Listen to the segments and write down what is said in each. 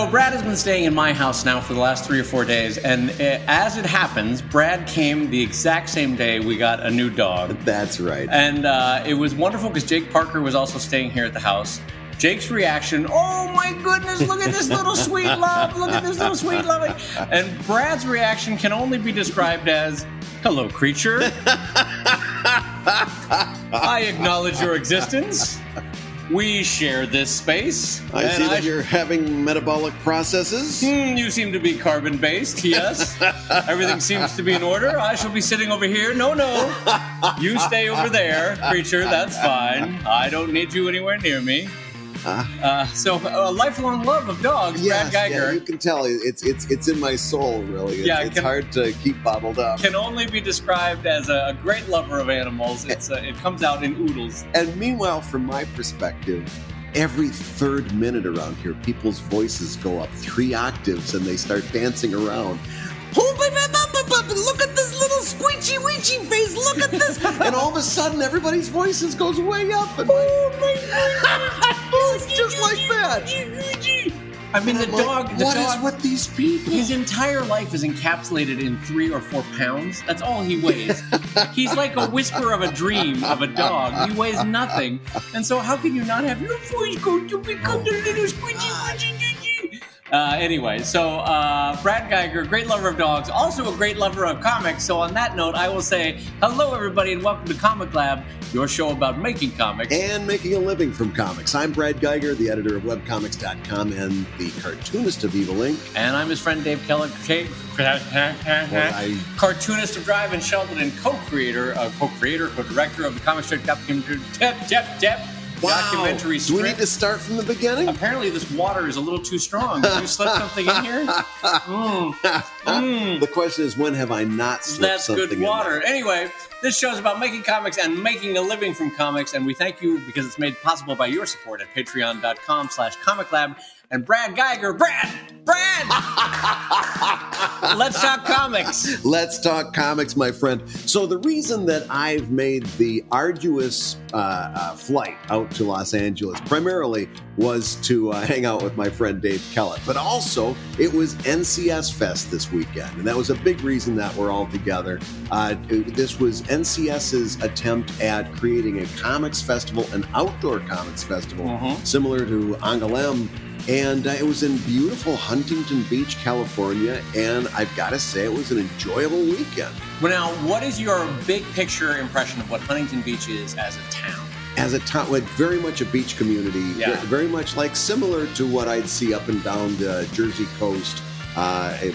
Brad has been staying in my house now for the last 3 or 4 days, and as it happens, Brad came the exact same day we got a new dog. That's right. And it was wonderful because Jake Parker was also staying here at the house. Jake's reaction, oh my goodness, look at this little sweet love, look at this little sweet love. And Brad's reaction can only be described as, hello, creature. I acknowledge your existence. We share this space. I see that you're having metabolic processes. You seem to be carbon-based, yes. Everything seems to be in order. I shall be sitting over here. No. You stay over there, creature. That's fine. I don't need you anywhere near me. So a lifelong love of dogs, Yes, Brad Geiger. Yeah, you can tell it's in my soul, really. It's hard to keep bottled up. Can only be described as a great lover of animals. It comes out in oodles. And meanwhile, from my perspective, every third minute around here, people's voices go up 3 octaves and they start dancing around. Look at this little squeechy-weechy face. Look at this. And all of a sudden, everybody's voices goes way up. And oh, my God. It's just like that. I mean, the dog... What is with these people? His entire life is encapsulated in 3 or 4 pounds. That's all he weighs. He's like a whisper of a dream of a dog. He weighs nothing. And so how can you not have your voice go to become the little squeechy-weechy? Anyway, so Brad Geiger, great lover of dogs, also a great lover of comics. So on that note, I will say hello, everybody, and welcome to Comic Lab, your show about making comics. And making a living from comics. I'm Brad Geiger, the editor of webcomics.com and the cartoonist of Evil Inc. And I'm his friend Dave Kellett, cartoonist of Drive and Sheldon, and co-director of the comic strip documentary Do we need to start from the beginning? Apparently this water is a little too strong. Did you slip something in here? The question is, when have I not slipped something in? That's good water. Anyway, this show is about making comics and making a living from comics, and we thank you because it's made possible by your support at patreon.com/comiclab. And Brad Geiger, Brad! Let's talk comics. Let's talk comics, my friend. So the reason that I've made the arduous flight out to Los Angeles primarily was to hang out with my friend Dave Kellett. But also, it was NCS Fest this weekend. And that was a big reason that we're all together. This was NCS's attempt at creating a comics festival, an outdoor comics festival, similar to Angoulême. And it was in beautiful Huntington Beach, California, and I've got to say it was an enjoyable weekend. Well, now, what is your big picture impression of what Huntington Beach is as a town? As a town, like very much a beach community, very much like similar to what I'd see up and down the Jersey coast,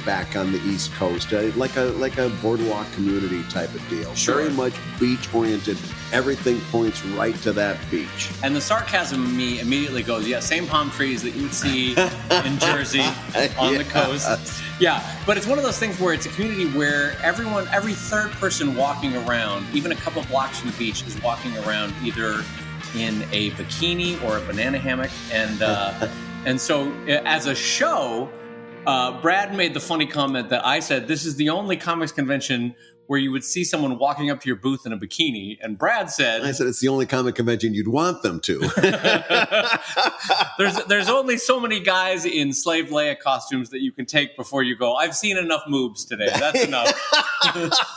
back on the East Coast, like a boardwalk community type of deal. Sure. Very much beach oriented. Everything points right to that beach. And the sarcasm in me immediately goes, same palm trees that you would see in Jersey on the coast. Yeah, but it's one of those things where it's a community where every third person walking around, even a couple blocks from the beach, is walking around either in a bikini or a banana hammock. And so as a show, Brad made the funny comment that I said, this is the only comics convention where you would see someone walking up to your booth in a bikini. And Brad said... I said, it's the only comic convention you'd want them to. There's only so many guys in Slave Leia costumes that you can take before you go, I've seen enough moobs today. That's enough.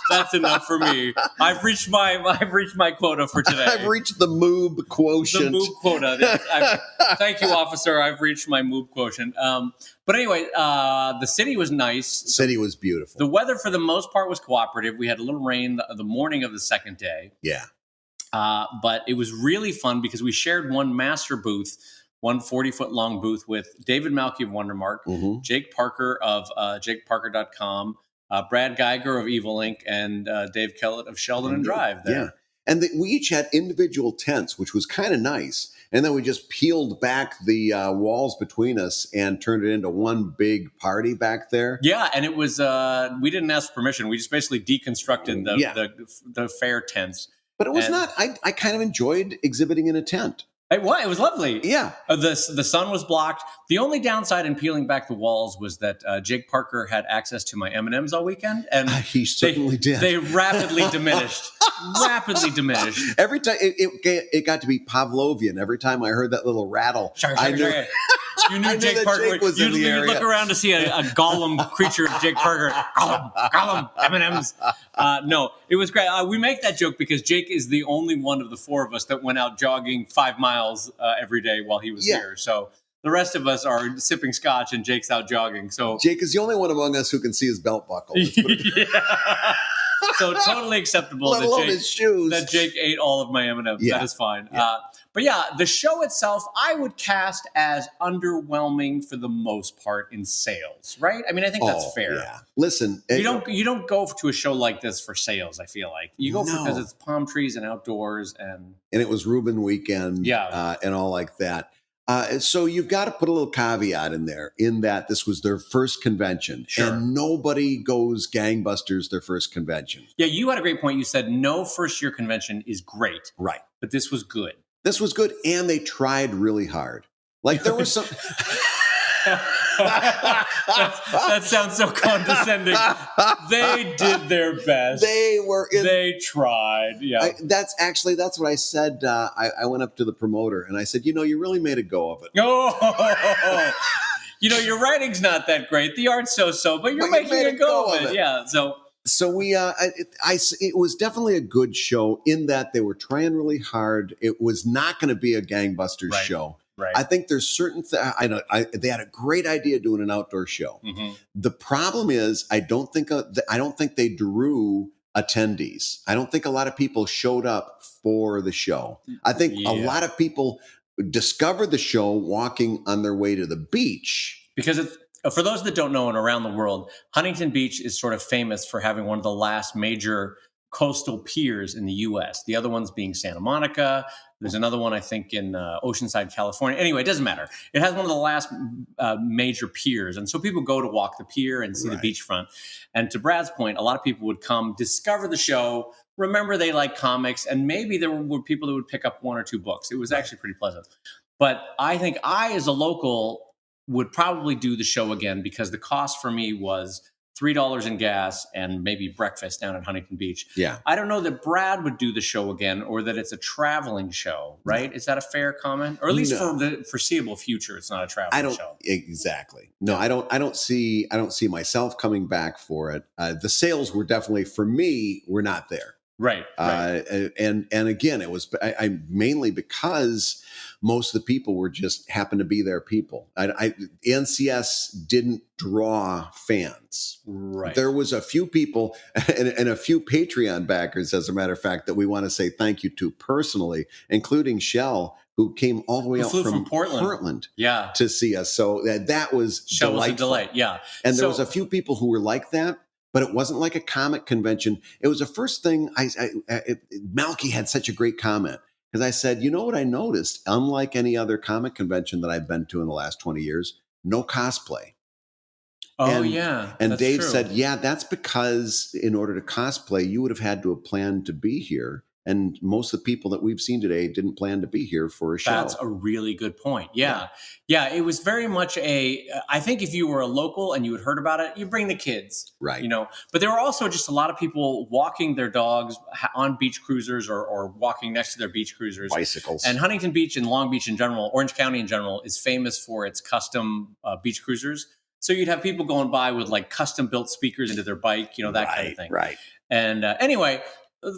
That's enough for me. I've reached my quota for today. I've reached the moob quotient. The moob quota. Thank you, officer. I've reached my moob quotient. But anyway, the city was nice. The city was beautiful. The weather, for the most part, was cooperative. We had a little rain the morning of the second day. Yeah. But it was really fun because we shared one master booth, one 40-foot-long booth with David Malky of Wondermark, Jake Parker of JakeParker.com, Brad Geiger of Evil Inc., and Dave Kellett of Sheldon and Drive. There. Yeah. And we each had individual tents, which was kind of nice. And then we just peeled back the walls between us and turned it into one big party back there. Yeah, and it was, we didn't ask permission. We just basically deconstructed the fair tents. But it was not, I kind of enjoyed exhibiting in a tent. It was lovely. Yeah. The sun was blocked. The only downside in peeling back the walls was that Jake Parker had access to my M&Ms all weekend. And he certainly did. They rapidly diminished. Every time it got to be Pavlovian. Every time I heard that little rattle, I knew. You knew I knew Jake that Parker. Jake was in the You'd area. look around to see a golem creature of Jake Parker. Gollum, M&Ms. No, it was great. We make that joke because Jake is the only one of the four of us that went out jogging 5 miles every day while he was here. So the rest of us are sipping scotch and Jake's out jogging. So Jake is the only one among us who can see his belt buckle. So totally acceptable Let alone his shoes. that Jake ate all of my M&Ms. Yeah. That is fine. Yeah. But yeah, the show itself, I would cast as underwhelming for the most part in sales, right? I mean, I think that's fair. Yeah. Listen, You don't go to a show like this for sales. I feel like you go because it's palm trees and outdoors, and it was Reuben weekend, and all like that. So you've got to put a little caveat in there, in that this was their first convention, and nobody goes gangbusters their first convention. Yeah, you had a great point. You said no first year convention is great, right? But this was good. This was good, and they tried really hard. Like there was some. that sounds so condescending. They did their best. They tried. Yeah. That's what I said. I went up to the promoter and I said, you really made a go of it. Oh, your writing's not that great. The art's so, but you're making a go of it. Yeah. So we, it was definitely a good show in that they were trying really hard. It was not going to be a gangbusters show. Right. I think there's certain they had a great idea doing an outdoor show. Mm-hmm. The problem is I don't think they drew attendees. I don't think a lot of people showed up for the show. I think a lot of people discovered the show walking on their way to the beach. Because for those that don't know, and around the world, Huntington Beach is sort of famous for having one of the last major coastal piers in the U.S. The other ones being Santa Monica. There's another one, I think, in Oceanside, California. Anyway, it doesn't matter. It has one of the last major piers. And so people go to walk the pier and see the beachfront. And to Brad's point, a lot of people would come, discover the show, remember they like comics, and maybe there were people that would pick up 1 or 2 books. It was actually pretty pleasant. But I think I, as a local, would probably do the show again because the cost for me was $3 in gas and maybe breakfast down at Huntington Beach. Yeah. I don't know that Brad would do the show again or that it's a traveling show, right? Is that a fair comment? Or at least for the foreseeable future, it's not a traveling show. Exactly. No, I don't see myself coming back for it. The sales were definitely, for me, were not there. Right. And again, it was I mainly because most of the people were just happened to be their people. NCS didn't draw fans. Right. There was a few people and a few Patreon backers, as a matter of fact, that we want to say thank you to personally, including Shell, who came all the way out from Portland to see us. So that was Shell delightful. was a delight. Yeah. And there was a few people who were like that. But it wasn't like a comic convention. It was the first thing Malky had such a great comment because I said, you know what I noticed? Unlike any other comic convention that I've been to in the last 20 years, no cosplay. And Dave said, that's because in order to cosplay, you would have had to have planned to be here. And most of the people that we've seen today didn't plan to be here for a show. That's a really good point. Yeah. It was very much I think if you were a local and you had heard about it, you bring the kids. Right. But there were also just a lot of people walking their dogs on beach cruisers or walking next to their beach cruisers. Bicycles. And Huntington Beach and Long Beach in general, Orange County in general, is famous for its custom beach cruisers. So you'd have people going by with like custom built speakers into their bike, that kind of thing. Right. And anyway,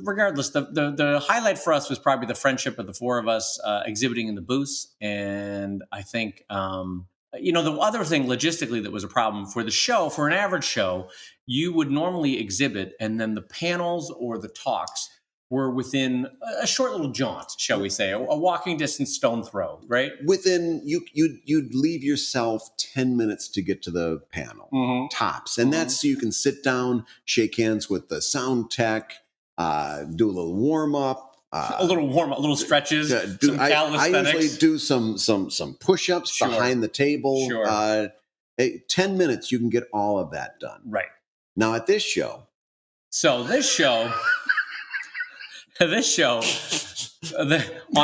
regardless, the highlight for us was probably the friendship of the four of us exhibiting in the booths. And I think, the other thing logistically that was a problem for the show, for an average show, you would normally exhibit and then the panels or the talks were within a short little jaunt, shall we say, a walking distance, stone throw, right? Within, you'd leave yourself 10 minutes to get to the panel, tops. And that's so you can sit down, shake hands with the sound tech, do a little warm up, little stretches, some calisthenics. I usually do some push-ups behind the table. Sure. 10 minutes, you can get all of that done. Right. Now at this show. So this show, on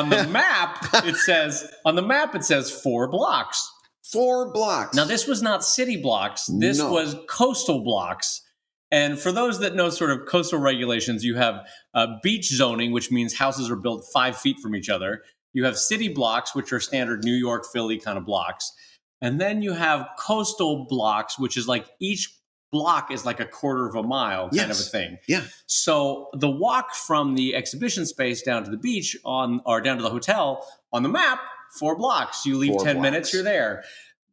the map it says 4 blocks. 4 blocks. Now this was not city blocks. This was coastal blocks. And for those that know sort of coastal regulations, you have beach zoning, which means houses are built 5 feet from each other. You have city blocks, which are standard New York, Philly kind of blocks. And then you have coastal blocks, which is like each block is like a quarter of a mile kind of a thing. Yeah. So the walk from the exhibition space down to the beach or down to the hotel on the map, 4 blocks. You leave 10 minutes, you're there.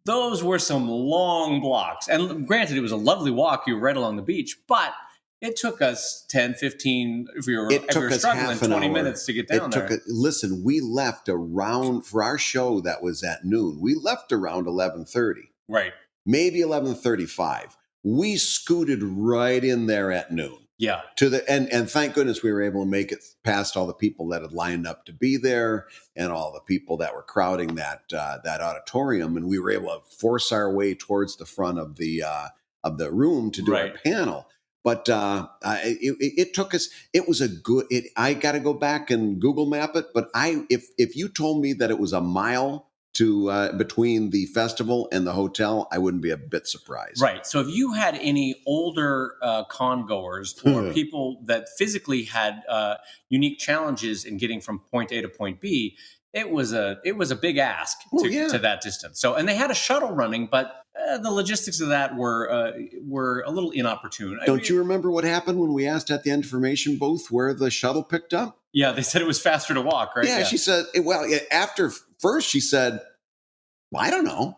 Those were some long blocks. And granted, it was a lovely walk. You were right along the beach, but it took us 10, 15, if we were struggling, 20 minutes to get down there. Listen, we left around, for our show that was at noon, we left around 11:30. Right. Maybe 11:35. We scooted right in there at noon. Yeah. And thank goodness we were able to make it past all the people that had lined up to be there and all the people that were crowding that auditorium, and we were able to force our way towards the front of the room to do our panel. But it took us. It was I got to go back and Google map it. But if you told me that it was a mile to between the festival and the hotel, I wouldn't be a bit surprised. Right. So if you had any older con goers or people that physically had unique challenges in getting from point A to point B, it was a big ask to that distance. So, and they had a shuttle running, but the logistics of that were a little inopportune. Don't you remember what happened when we asked at the information booth where the shuttle picked up? Yeah, they said it was faster to walk, right? Yeah, she said, after first she said, well, I don't know.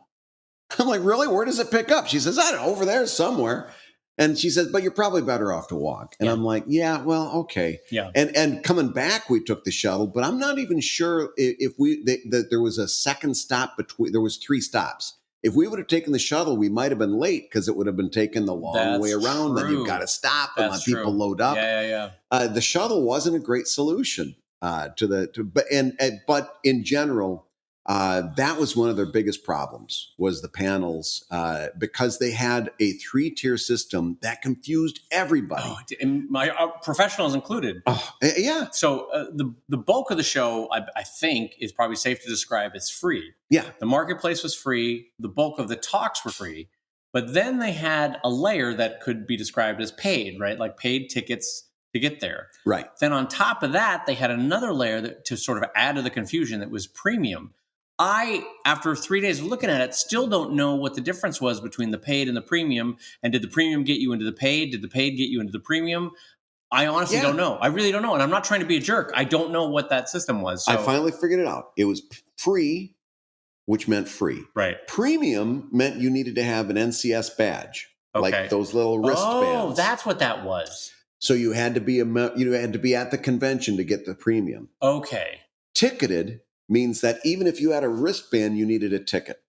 I'm like, really? Where does it pick up? She says, I don't know, over there somewhere. And she says, but you're probably better off to walk. And I'm like, yeah, well, okay. Yeah. And coming back, we took the shuttle, but I'm not even sure if there was a second stop there was 3 stops. If we would have taken the shuttle, we might have been late because it would have been taken the long way around. True. Then you've got to stop and let people load up. Yeah. The shuttle wasn't a great solution but in general, that was one of their biggest problems was the panels because they had a 3-tier system that confused everybody. Oh, and my professionals included. Oh, yeah. So the bulk of the show, I think, is probably safe to describe as free. Yeah. The marketplace was free. The bulk of the talks were free. But then they had a layer that could be described as paid, right? Like paid tickets to get there. Right. Then on top of that, they had another layer to sort of add to the confusion that was premium. I, after 3 days of looking at it, still don't know what the difference was between the paid and the premium. And did the premium get you into the paid? Did the paid get you into the premium? I honestly don't know. I really don't know. And I'm not trying to be a jerk. I don't know what that system was. So. I finally figured it out. It was free, which meant free. Right. Premium meant you needed to have an NCS badge, like those little wristbands. Oh, that's what that was. So you had to be at the convention to get the premium. Okay. Ticketed means that even if you had a wristband, you needed a ticket.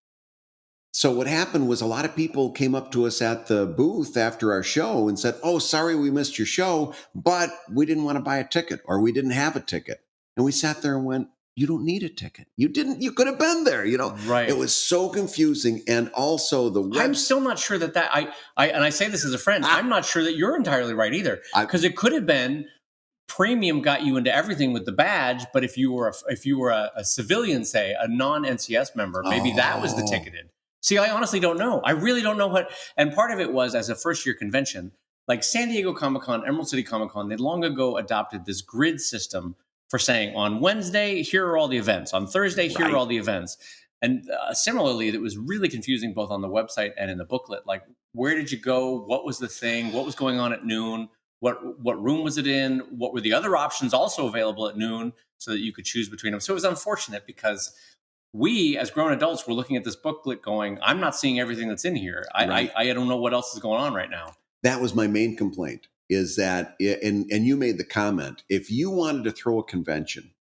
So what happened was a lot of people came up to us at the booth after our show and said, oh, sorry, we missed your show, but we didn't want to buy a ticket or we didn't have a ticket. And we sat there and went, you don't need a ticket. You you could have been there, Right. It was so confusing. And also I'm still not sure that and I say this as a friend, I'm not sure that you're entirely right either. Because it could have been premium got you into everything with the badge, but if you were a civilian, say a non-NCS member, maybe that was the ticketed. See, I honestly don't know. I really don't know what. And part of it was as a first-year convention, like San Diego Comic-Con, Emerald City Comic-Con, they'd long ago adopted this grid system for saying on Wednesday, here are all the events. On Thursday, here are all the events. And similarly, it was really confusing both on the website and in the booklet. Like, where did you go? What was the thing? What was going on at noon? What room was it in? What were the other options also available at noon so that you could choose between them? So it was unfortunate because we, as grown adults, were looking at this booklet going, I'm not seeing everything that's in here. I don't know what else is going on right now. That was my main complaint is that, and you made the comment, if you wanted to throw a convention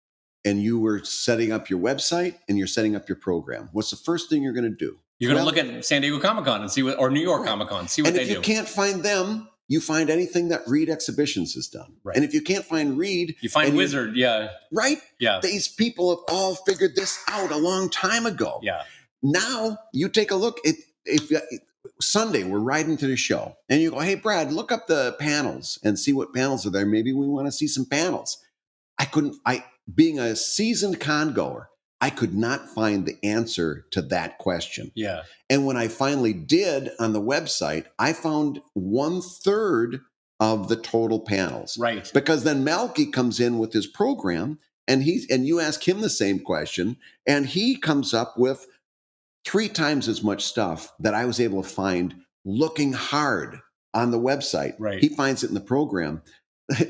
and you were setting up your website and you're setting up your program, what's the first thing you're going to do? You're going to look at San Diego Comic-Con and see or New York Comic-Con, see what they do. And if you can't find them, you find anything that Reed Exhibitions has done. Right. And if you can't find Reed... You find Wizard, Right? Yeah. These people have all figured this out a long time ago. Yeah. Now, you take a look. Sunday, we're riding to the show. And you go, hey, Brad, look up the panels and see what panels are there. Maybe we want to see some panels. Being a seasoned con goer, I could not find the answer to that question. Yeah. And when I finally did on the website, I found 1/3 of the total panels. Right. Because then Malky comes in with his program and you ask him the same question and he comes up with 3 times as much stuff that I was able to find looking hard on the website. Right. He finds it in the program.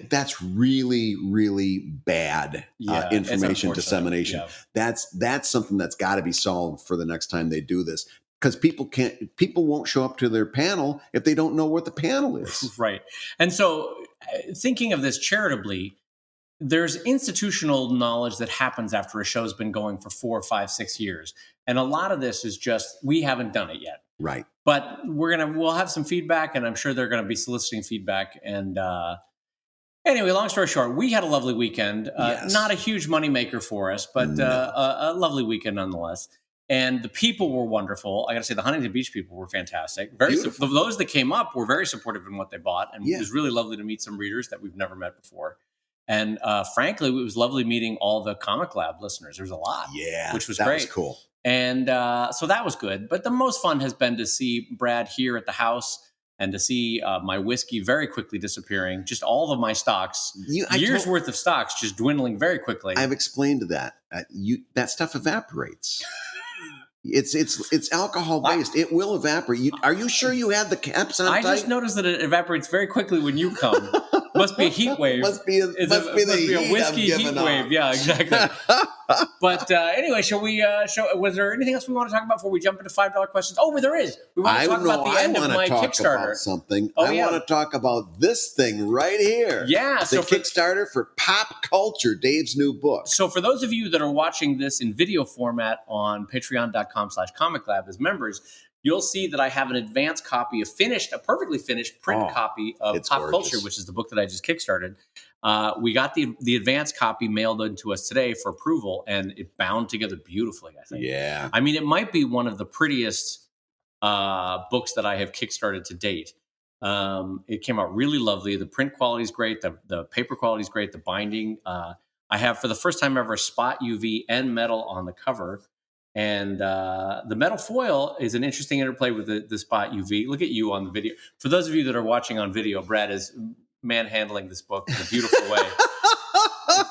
That's really, really bad Yeah, it's information unfortunate. dissemination. Yeah. That's something that's got to be solved for the next time they do this, because people won't show up to their panel if they don't know what the panel is. Right. And so, thinking of this charitably, there's institutional knowledge that happens after a show's been going for 4, 5, 6 years, and a lot of this is just we haven't done it yet. Right. But we'll have some feedback, and I'm sure they're going to be soliciting feedback. And anyway, long story short, we had a lovely weekend. Yes. Not a huge moneymaker for us, but No. a lovely weekend nonetheless. And the people were wonderful. I got to say, the Huntington Beach people were fantastic. Those that came up were very supportive in what they bought, and it was really lovely to meet some readers that we've never met before. And frankly, it was lovely meeting all the Comic Lab listeners. There's a lot, which was great. That was cool. And so that was good. But the most fun has been to see Brad here at the house and to see my whiskey very quickly disappearing. Just all of my stocks, years worth of stocks, just dwindling very quickly. I've explained that. That stuff evaporates. It's alcohol based. It will evaporate. Are you sure you had the caps on? I just noticed that it evaporates very quickly when you come. Must be a heat wave. Must be a whiskey heat wave. Yeah, exactly. But anyway, shall we? Was there anything else we want to talk about before we jump into $5 questions? Oh, there is. We want to talk about the end of my Kickstarter. I want to talk about this thing right here. Yeah, the Kickstarter for Pop Culture, Dave's new book. So for those of you that are watching this in video format on patreon.com/comiclab as members, you'll see that I have an advanced copy of a perfectly finished print copy of Pop Culture, which is the book that I just kickstarted. We got the advanced copy mailed into us today for approval, and it bound together beautifully, I think. Yeah. I mean, it might be one of the prettiest books that I have kickstarted to date. It came out really lovely. The print quality is great. The paper quality is great. The binding. I have, for the first time ever, spot UV and metal on the cover. And the metal foil is an interesting interplay with the spot UV. Look at you on the video. For those of you that are watching on video, Brad is manhandling this book in a beautiful way.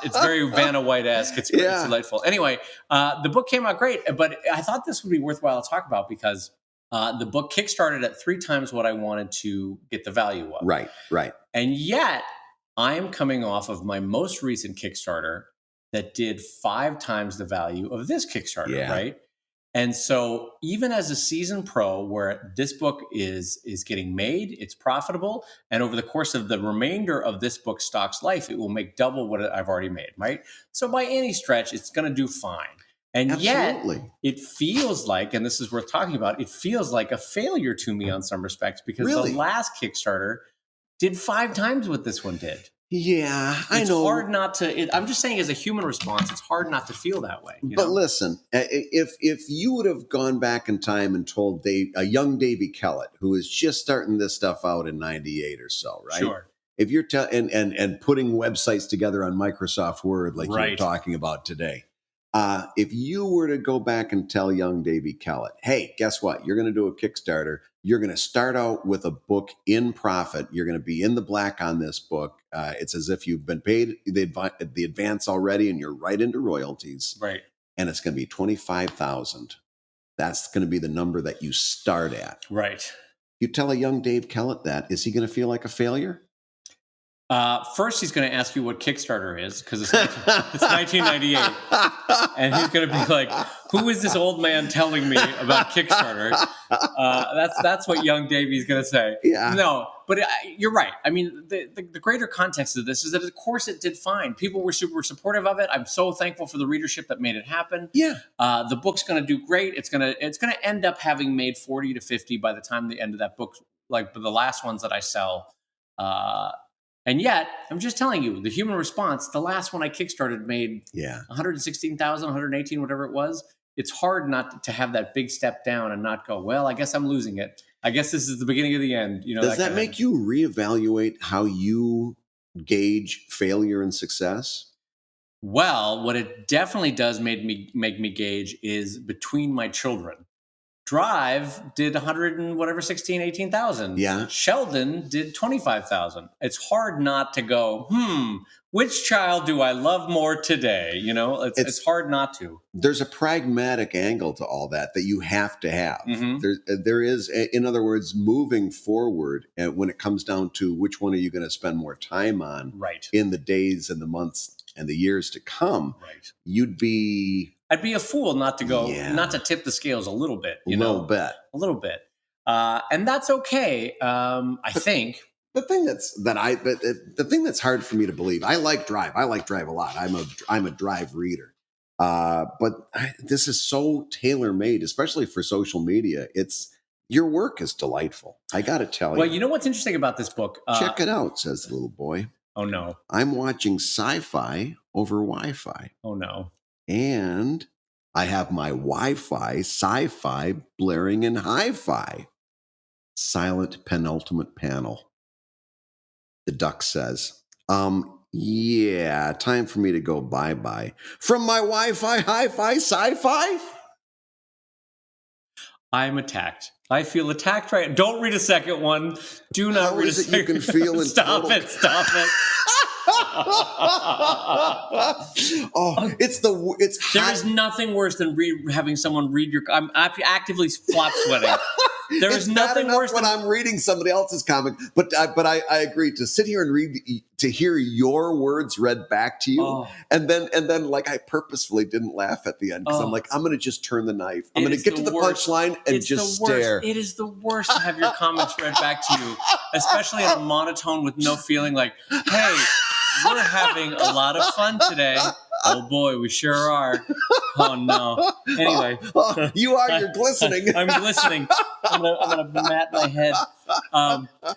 It's very Vanna White-esque. It's delightful. Anyway, the book came out great, but I thought this would be worthwhile to talk about because the book kickstarted at 3 times what I wanted to get the value of. Right. And yet, I am coming off of my most recent Kickstarter that did 5 times the value of this Kickstarter, right? And so even as a seasoned pro, where this book is getting made, it's profitable, and over the course of the remainder of this book's stock's life, it will make double what I've already made, right? So by any stretch, it's going to do fine. And yet, it feels like, and this is worth talking about, it feels like a failure to me on some respects, because the last Kickstarter did 5 times what this one did. Yeah, I know. It's hard not to. I'm just saying, as a human response, it's hard not to feel that way. But listen, if you would have gone back in time and told a young Davy Kellett, who is just starting this stuff out in '98 or so, right? Sure. If you're and putting websites together on Microsoft Word like you're talking about today, if you were to go back and tell young Davy Kellett, hey, guess what? You're going to do a Kickstarter. You're going to start out with a book in profit. You're going to be in the black on this book. It's as if you've been paid the advance already, and you're right into royalties. Right. And it's going to be $25,000. That's going to be the number that you start at. Right. You tell a young Dave Kellett that, is he going to feel like a failure? First, he's going to ask you what Kickstarter is, because it's 1998. And he's going to be like, who is this old man telling me about Kickstarter? That's what young Davey's going to say. Yeah. No, but you're right. I mean, the greater context of this is that, of course, it did fine. People were super supportive of it. I'm so thankful for the readership that made it happen. Yeah. The book's going to do great. It's going to end up having made 40 to 50 by the time the end of that book, like the last ones that I sell. And yet, I'm just telling you, the human response, the last one I kickstarted made 116,000, 118, whatever it was. It's hard not to have that big step down and not go, well, I guess I'm losing it. I guess this is the beginning of the end. Does that make you reevaluate how you gauge failure and success? Well, what it definitely does make me gauge is between my children. Drive did 100 and whatever, 16, 18,000. Yeah. Sheldon did 25,000. It's hard not to go, which child do I love more today? You know, it's hard not to. There's a pragmatic angle to all that you have to have. Mm-hmm. There is, in other words, moving forward, and when it comes down to which one are you going to spend more time on in the days and the months and the years to come, I'd be a fool not to go, not to tip the scales a little bit. A little bit. And that's okay. I think. The thing that's hard for me to believe. I like Drive. I like Drive a lot. I'm a Drive reader. This is so tailor-made, especially for social media. Your work is delightful. I got to tell you. Well, you know what's interesting about this book? Check it out, says the little boy. Oh, no. I'm watching sci-fi over Wi-Fi. Oh, no. And I have my Wi-Fi sci-fi blaring in hi-fi. Silent penultimate panel. The duck says, yeah, time for me to go bye-bye. From my Wi-Fi, hi-fi, sci-fi? I'm attacked. I feel attacked right. Don't read a second one. Do not read a second one. You can feel it. Stop it. There is nothing worse than having someone read your. I'm actively flop sweating. There is nothing worse when I'm reading somebody else's comic, but I agree to sit here and read to hear your words read back to you, and then like I purposefully didn't laugh at the end because I'm like, I'm going to just turn the knife. I'm going to get to the punchline and just stare. It is the worst to have your comments read back to you, especially in a monotone with no feeling. Like, hey, we're having a lot of fun today. Oh boy, we sure are. Oh no. Anyway, you're glistening. I'm glistening. I'm gonna mat my head.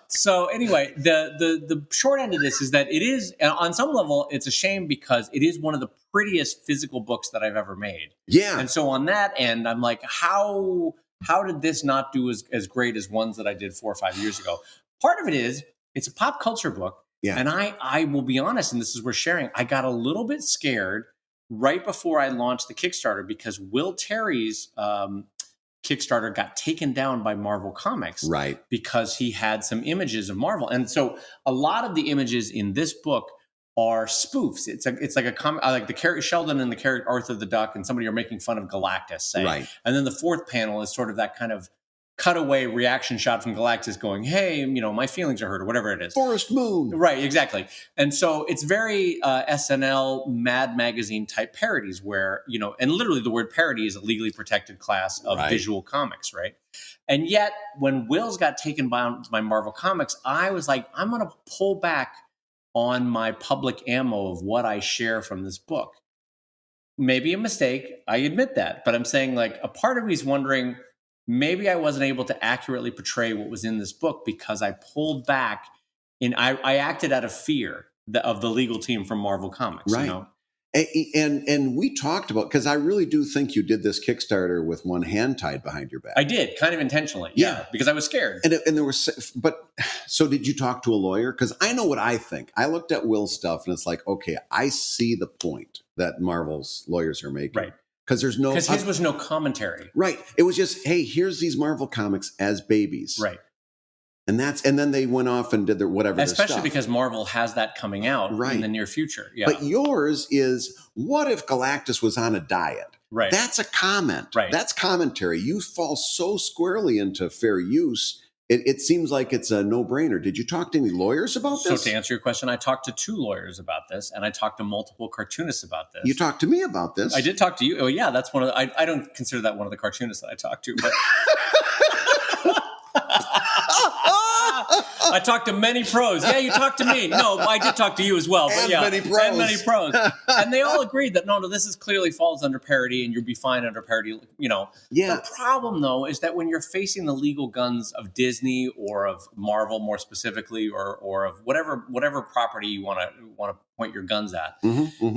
So anyway, the short end of this is that it is, on some level, it's a shame because it is one of the prettiest physical books that I've ever made. Yeah. And so on that end, I'm like, how did this not do as great as ones that I did 4 or 5 years ago? Part of it is it's a pop culture book. Yeah. And I will be honest, and this is worth sharing, I got a little bit scared right before I launched the Kickstarter because Will Terry's Kickstarter got taken down by Marvel Comics. Right. Because he had some images of Marvel. And so a lot of the images in this book are spoofs. It's like a comic, like the character Sheldon and the character Arthur the Duck and somebody are making fun of Galactus, say. Right. And then the fourth panel is sort of that kind of cutaway reaction shot from Galactus going, hey, my feelings are hurt or whatever it is. Forest Moon. Right, exactly. And so it's very SNL Mad Magazine type parodies where, and literally the word parody is a legally protected class of visual comics, right? And yet when Will's got taken by Marvel Comics, I was like, I'm going to pull back on my public ammo of what I share from this book. Maybe a mistake. I admit that. But I'm saying like a part of me is wondering, maybe I wasn't able to accurately portray what was in this book because I pulled back I acted out of fear of the legal team from Marvel Comics. Right. And we talked about, because I really do think you did this Kickstarter with one hand tied behind your back. I did, kind of intentionally. Yeah. Because I was scared. And there was, so did you talk to a lawyer? Because I know what I think. I looked at Will's stuff and it's like, okay, I see the point that Marvel's lawyers are making. Right. Because his was no commentary. Right. It was just, hey, here's these Marvel comics as babies. Right. And then they went off and did whatever. Especially because Marvel has that coming out in the near future. Yeah. But yours is, what if Galactus was on a diet? Right. That's a comment. Right. That's commentary. You fall so squarely into fair use. It seems like it's a no-brainer. Did you talk to any lawyers about this? So to answer your question, I talked to 2 lawyers about this, and I talked to multiple cartoonists about this. You talked to me about this. I did talk to you. Oh, yeah, that's one of the, I don't consider that one of the cartoonists that I talked to, but I talked to many pros. Yeah, you talked to me. No, I did talk to you as well. But and yeah, many pros. And many pros. And they all agreed that no, this is clearly falls under parody, and you'll be fine under parody. Yeah. The problem, though, is that when you're facing the legal guns of Disney or of Marvel, more specifically, or of whatever property you want to point your guns at,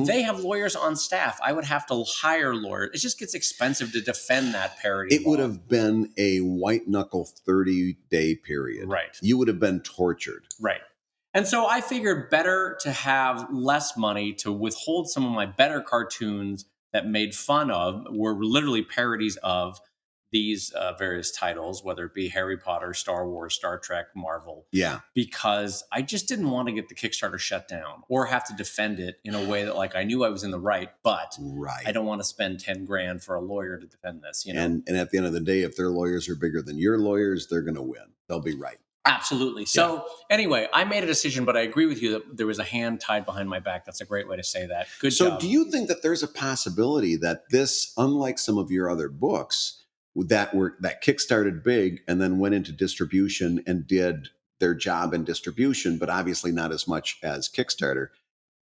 they have lawyers on staff. I would have to hire lawyers. It just gets expensive to defend that parody. It would have been a white knuckle 30-day period. Right. You would have been tortured. Right. And so I figured better to have less money to withhold some of my better cartoons that made fun of, were literally parodies of these various titles, whether it be Harry Potter, Star Wars, Star Trek, Marvel, Yeah. because I just didn't want to get the Kickstarter shut down or have to defend it in a way that, like, I knew I was in the right, but Right. I don't want to spend 10 grand for a lawyer to defend this, you know? And at the end of the day, if their lawyers are bigger than your lawyers, they're going to win. They'll be right. Absolutely. So anyway, I made a decision, but I agree with you that there was a hand tied behind my back. That's a great way to say that. Good So job. do you think that there's a possibility that this, unlike some of your other books that kickstarted big and then went into distribution and did their job in distribution, but obviously not as much as Kickstarter,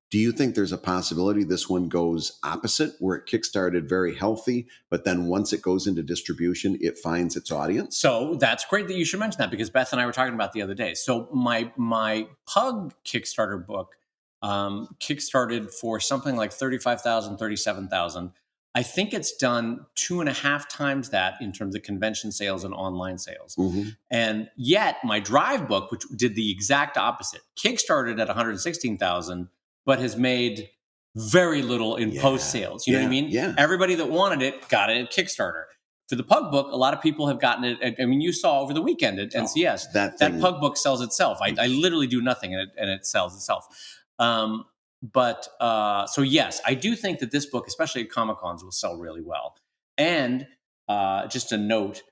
do you think there's a possibility this one goes opposite, where it kickstarted very healthy, but then once it goes into distribution, it finds its audience? So that's great that you should mention that, because Beth and I were talking about the other day. So my Pug Kickstarter book kickstarted for something like 35,000, 37,000. I think it's done 2.5 times that in terms of convention sales and online sales. Mm-hmm. And yet my Drive book, which did the exact opposite, kickstarted at 116,000, but has made very little in post sales. You know what I mean? Yeah. Everybody that wanted it got it at Kickstarter. For the Pug book, a lot of people have gotten it. I mean, you saw over the weekend at NCS, that Pug book sells itself. I literally do nothing and it sells itself. So yes, I do think that this book, especially at Comic-Cons, will sell really well. And just a note,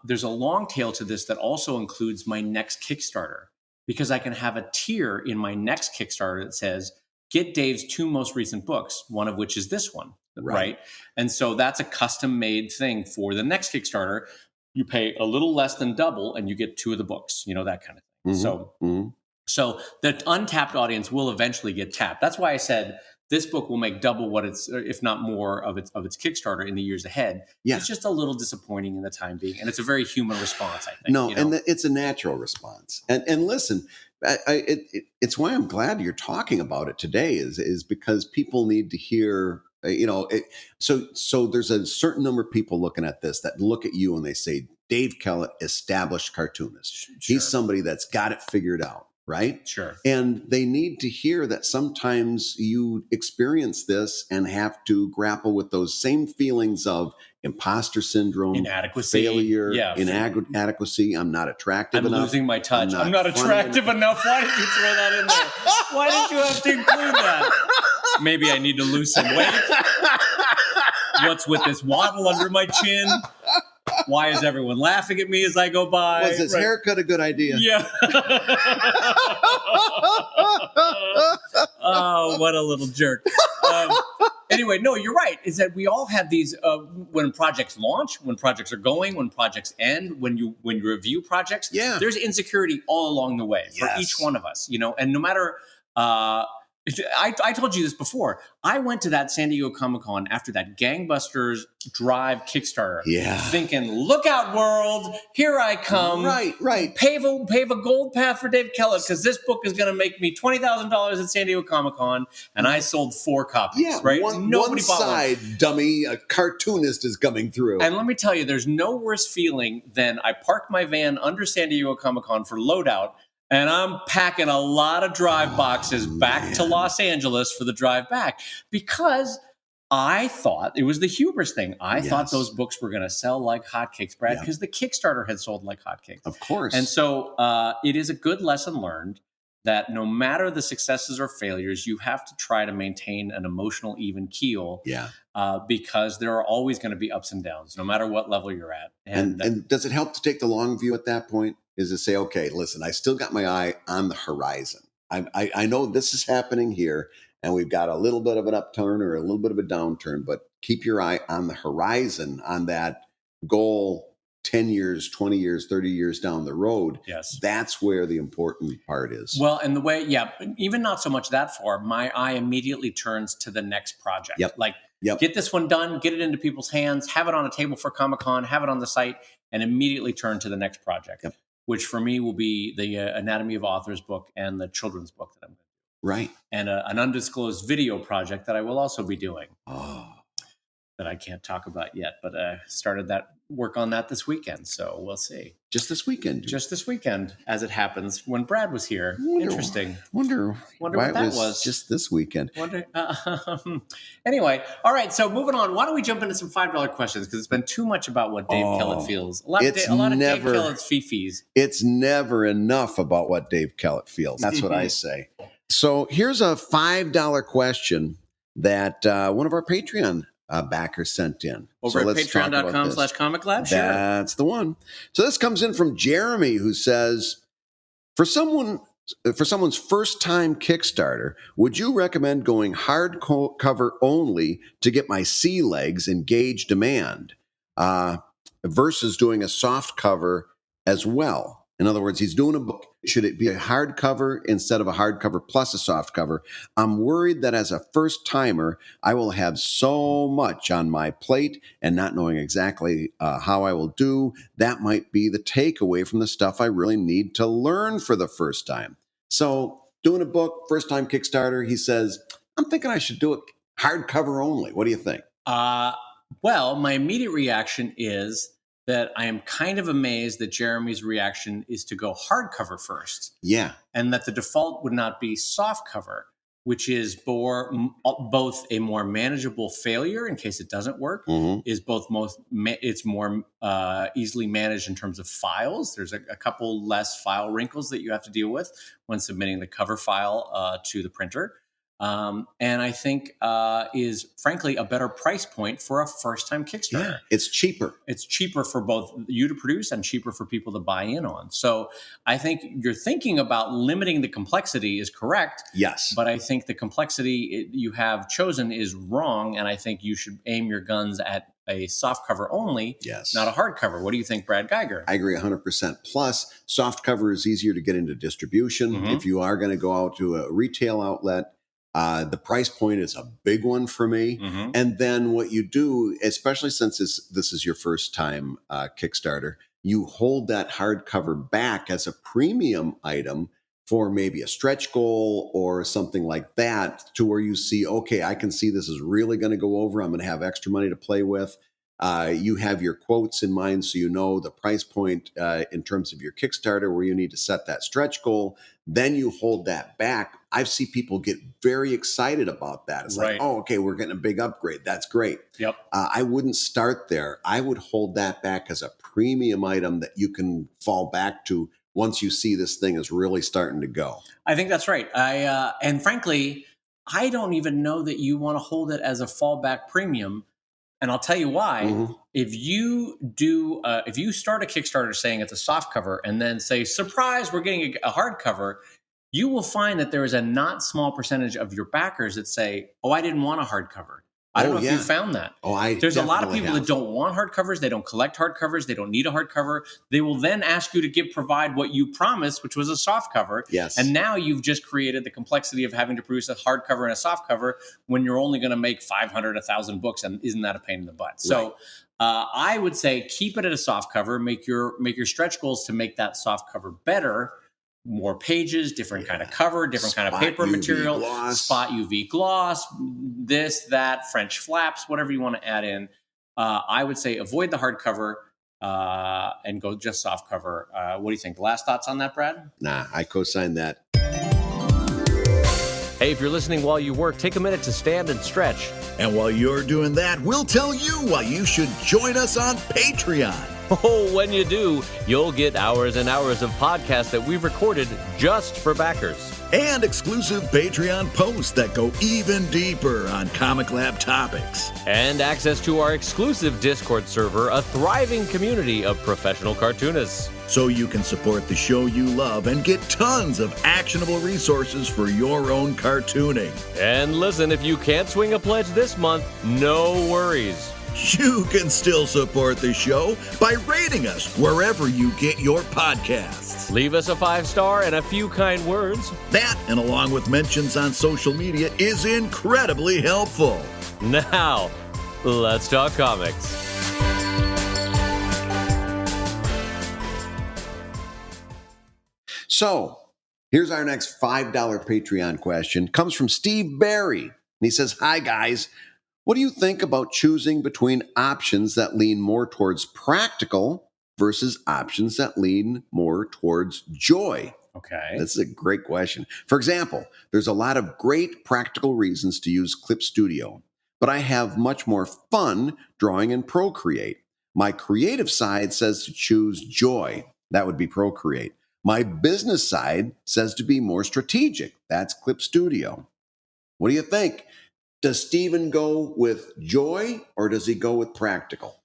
there's a long tail to this that also includes my next Kickstarter, because I can have a tier in my next Kickstarter that says, get Dave's 2 most recent books, one of which is this one, right? And so that's a custom-made thing for the next Kickstarter. You pay a little less than double and you get 2 of the books, that kind of thing. Mm-hmm. So the untapped audience will eventually get tapped. That's why I said this book will make double what it's, if not more, of its Kickstarter in the years ahead. Yeah. It's just a little disappointing in the time being, and it's a very human response, I think. No, and it's a natural response. And listen, it's why I'm glad you're talking about it today. Is because people need to hear. So there's a certain number of people looking at this that look at you and they say, Dave Kellett, established cartoonist. Sure. He's somebody that's got it figured out. Right? Sure. And they need to hear that sometimes you experience this and have to grapple with those same feelings of imposter syndrome, inadequacy, failure, inadequacy. I'm not attractive enough. I'm losing my touch. I'm not attractive enough. Why did you throw that in there? Why did you have to include that? Maybe I need to lose some weight. What's with this waddle under my chin? Why is everyone laughing at me as I go by? Was his haircut a good idea? Yeah. Oh, what a little jerk. Anyway, no, you're right. Is that we all have these when projects launch, when projects are going, when projects end, when you review projects. Yeah. There's insecurity all along the way for each one of us, and no matter. I told you this before. I went to that San Diego Comic-Con after that Gangbusters Drive Kickstarter, thinking, "Look out, world! Here I come!" Right. Pave a gold path for Dave Kellett, because this book is going to make me $20,000 at San Diego Comic-Con, and I sold 4 copies. Yeah, right. Nobody bought side, one. Dummy, a cartoonist is coming through. And let me tell you, there's no worse feeling than I parked my van under San Diego Comic-Con for loadout. And I'm packing a lot of drive boxes back to Los Angeles for the drive back, because I thought it was the hubris thing. I thought those books were going to sell like hotcakes, Brad, because the Kickstarter had sold like hotcakes. Of course. And so it is a good lesson learned that no matter the successes or failures, you have to try to maintain an emotional even keel. Because there are always going to be ups and downs, no matter what level you're at. And does it help to take the long view at that point? Is to say, okay, listen, I still got my eye on the horizon. I know this is happening here, and we've got a little bit of an upturn or a little bit of a downturn, but keep your eye on the horizon, on that goal 10 years, 20 years, 30 years down the road. Yes. That's where the important part is. Well, and the way, even not so much that far, my eye immediately turns to the next project. Get this one done, get it into people's hands, have it on a table for Comic-Con, have it on the site, and immediately turn to the next project, which for me will be the Anatomy of Authors book and the children's book that I'm going to do. Right. And an undisclosed video project that I will also be doing. Oh. that I can't talk about yet, but started that work on that this weekend. So we'll see. Just this weekend. Just this weekend, as it happens, when Brad was here. Interesting. Wonder why what that was. Just this weekend. Anyway, all right. So moving on. Why don't we jump into some $5 questions? Because it's been too much about what Dave Kellett feels. A lot of Dave Kellett's fifis. It's never enough about what Dave Kellett feels. That's what I say. So here's a $5 question that one of our Patreon backers sent in. Over at patreon.com/comiclab? Sure. That's the one. So this comes in from Jeremy, who says, for someone's first time Kickstarter, would you recommend going hardcover only to get my sea legs and gauge demand versus doing a soft cover as well? In other words, he's doing a book. Should it be a hardcover instead of a hardcover plus a soft cover? I'm worried that as a first timer, I will have so much on my plate and not knowing exactly how I will do. That might be the takeaway from the stuff I really need to learn for the first time. So doing a book, first time Kickstarter, he says, I'm thinking I should do it hardcover only. What do you think? Well, my immediate reaction is that I am kind of amazed that Jeremy's reaction is to go hardcover first. Yeah. And that the default would not be softcover, which is both a more manageable failure in case it doesn't work, it's more easily managed in terms of files. There's a couple less file wrinkles that you have to deal with when submitting the cover file to the printer. And I think is frankly a better price point for a first-time Kickstarter. Yeah, it's cheaper. It's cheaper for both you to produce and cheaper for people to buy in on. So I think you're thinking about limiting the complexity is correct. Yes. But I think the complexity you have chosen is wrong, and I think you should aim your guns at a soft cover only, not a hard cover. What do you think, Brad Geiger? I agree 100%. Plus, soft cover is easier to get into distribution. If you are going to go out to a retail outlet, the price point is a big one for me. And then what you do, especially since this is your first time Kickstarter, you hold that hardcover back as a premium item for maybe a stretch goal or something like that, to where you see, okay, I can see this is really going to go over. I'm going to have extra money to play with. You have your quotes in mind, so you know the price point in terms of your Kickstarter where you need to set that stretch goal. Then you hold that back. I've seen people get very excited about that. It's like, oh, okay, we're getting a big upgrade. That's great. Yep. I wouldn't start there. I would hold that back as a premium item that you can fall back to once you see this thing is really starting to go. I think that's right. And frankly, I don't even know that you want to hold it as a fallback premium. And I'll tell you why. If you start a Kickstarter saying it's a soft cover and then say, surprise, we're getting a hardcover, you will find that there is a not small percentage of your backers that say, oh, I didn't want a hardcover. I don't know if you found that. There's a lot of people that don't want hardcovers. They don't collect hardcovers. They don't need a hardcover. They will then ask you to provide what you promised, which was a soft cover. Yes. And now you've just created the complexity of having to produce a hardcover and a soft cover when you're only going to make 500, 1,000 books. And isn't that a pain in the butt? So I would say keep it at a soft cover. Make your stretch goals to make that soft cover better. More pages, different kind of cover, different kind of paper material, spot UV gloss, this, that, French flaps, whatever you want to add in. I would say avoid the hardcover and go just soft cover. What do you think? Last thoughts on that, Brad? Nah, I co-sign that. Hey, if you're listening while you work, take a minute to stand and stretch. And while you're doing that, we'll tell you why you should join us on Patreon. Oh, when you do, you'll get hours and hours of podcasts that we've recorded just for backers. And exclusive Patreon posts that go even deeper on Comic Lab topics. And access to our exclusive Discord server, a thriving community of professional cartoonists. So you can support the show you love and get tons of actionable resources for your own cartooning. And listen, if you can't swing a pledge this month, no worries. You can still support the show by rating us wherever you get your podcasts. Leave us a 5-star and a few kind words. That, and along with mentions on social media, is incredibly helpful. Now, let's talk comics. So, here's our next $5 Patreon question. Comes from Steve Barry. And he says, hi, guys. What do you think about choosing between options that lean more towards practical versus options that lean more towards joy? Okay. That's a great question. For example, there's a lot of great practical reasons to use Clip Studio, but I have much more fun drawing in Procreate. My creative side says to choose joy. That would be Procreate. My business side says to be more strategic. That's Clip Studio. What do you think? Does Steven go with joy or does he go with practical?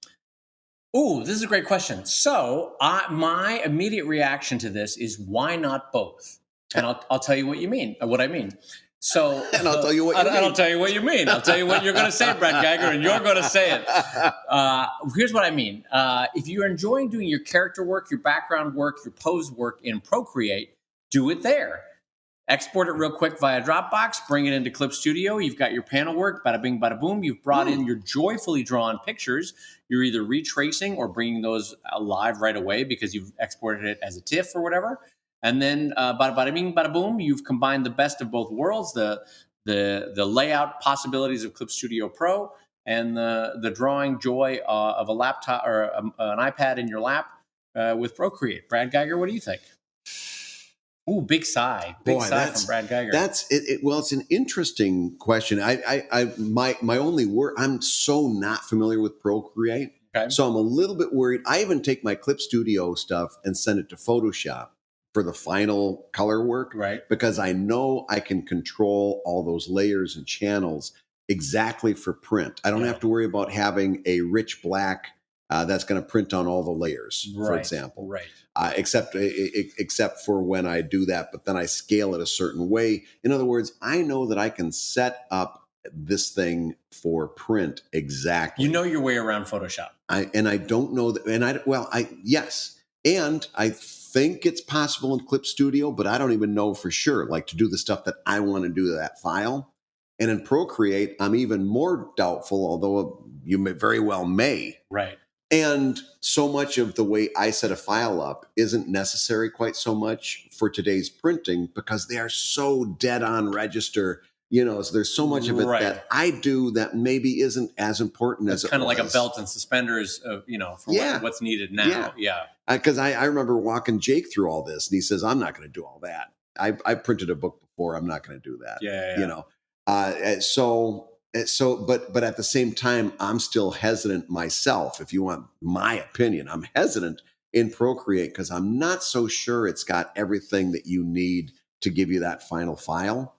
Ooh, this is a great question. So, my immediate reaction to this is why not both? And I'll tell you what you mean. What I mean. So, And I'll tell you what you mean. And I'll tell you what you mean. I'll tell you what you're going to say, Brad Geiger, and you're going to say it. Here's what I mean. If you're enjoying doing your character work, your background work, your pose work in Procreate, do it there. Export it real quick via Dropbox, bring it into Clip Studio. You've got your panel work, bada bing, bada boom. You've brought in your joyfully drawn pictures. You're either retracing or bringing those live right away because you've exported it as a TIFF or whatever. And then bada bing, bada boom, you've combined the best of both worlds, the layout possibilities of Clip Studio Pro and the drawing joy of a laptop or an iPad in your lap with Procreate. Brad Geiger, what do you think? Ooh, big sigh. Big sigh from Brad Geiger. That's it. Well, it's an interesting question. My only word, I'm so not familiar with Procreate. Okay. So I'm a little bit worried. I even take my Clip Studio stuff and send it to Photoshop for the final color work. Right. Because I know I can control all those layers and channels exactly for print. I don't have to worry about having a rich black that's going to print on all the layers, for example. Right. Except for when I do that, but then I scale it a certain way. In other words, I know that I can set up this thing for print exactly. You know your way around Photoshop. I don't know that. Yes, and I think it's possible in Clip Studio, but I don't even know for sure. Like to do the stuff that I want to do to that file, and in Procreate, I'm even more doubtful. Although you may very well may. Right. And so much of the way I set a file up isn't necessary quite so much for today's printing because they are so dead on register. So there's so much of it that I do that maybe isn't as important as it was. It's kind of like a belt and suspenders, for what's needed now. Yeah. Because I remember walking Jake through all this, and he says, "I'm not going to do all that. I printed a book before. I'm not going to do that." Yeah. But at the same time, I'm still hesitant myself. If you want my opinion, I'm hesitant in Procreate because I'm not so sure it's got everything that you need to give you that final file.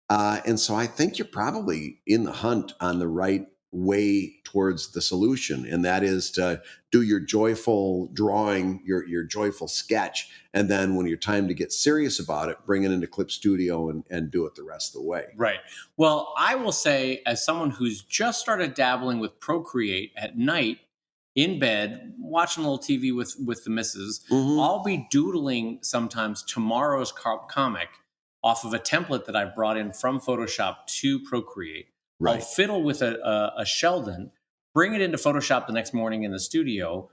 And so I think you're probably in the hunt on the right way towards the solution. And that is to do your joyful drawing, your joyful sketch. And then when you're time to get serious about it, bring it into Clip Studio and do it the rest of the way. Right. Well, I will say, as someone who's just started dabbling with Procreate at night, in bed, watching a little TV with the missus, I'll be doodling sometimes tomorrow's comic off of a template that I've brought in from Photoshop to Procreate. Right. I'll fiddle with a Sheldon, bring it into Photoshop the next morning in the studio,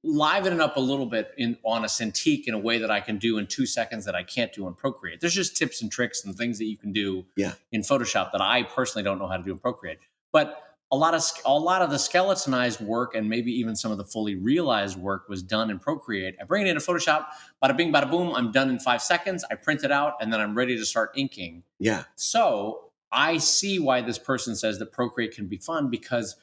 liven it up a little bit on a Cintiq in a way that I can do in 2 seconds that I can't do in Procreate. There's just tips and tricks and things that you can do in Photoshop that I personally don't know how to do in Procreate. But a lot of the skeletonized work and maybe even some of the fully realized work was done in Procreate. I bring it into Photoshop, bada bing, bada boom. I'm done in 5 seconds. I print it out, and then I'm ready to start inking. Yeah. So I see why this person says that Procreate can be fun because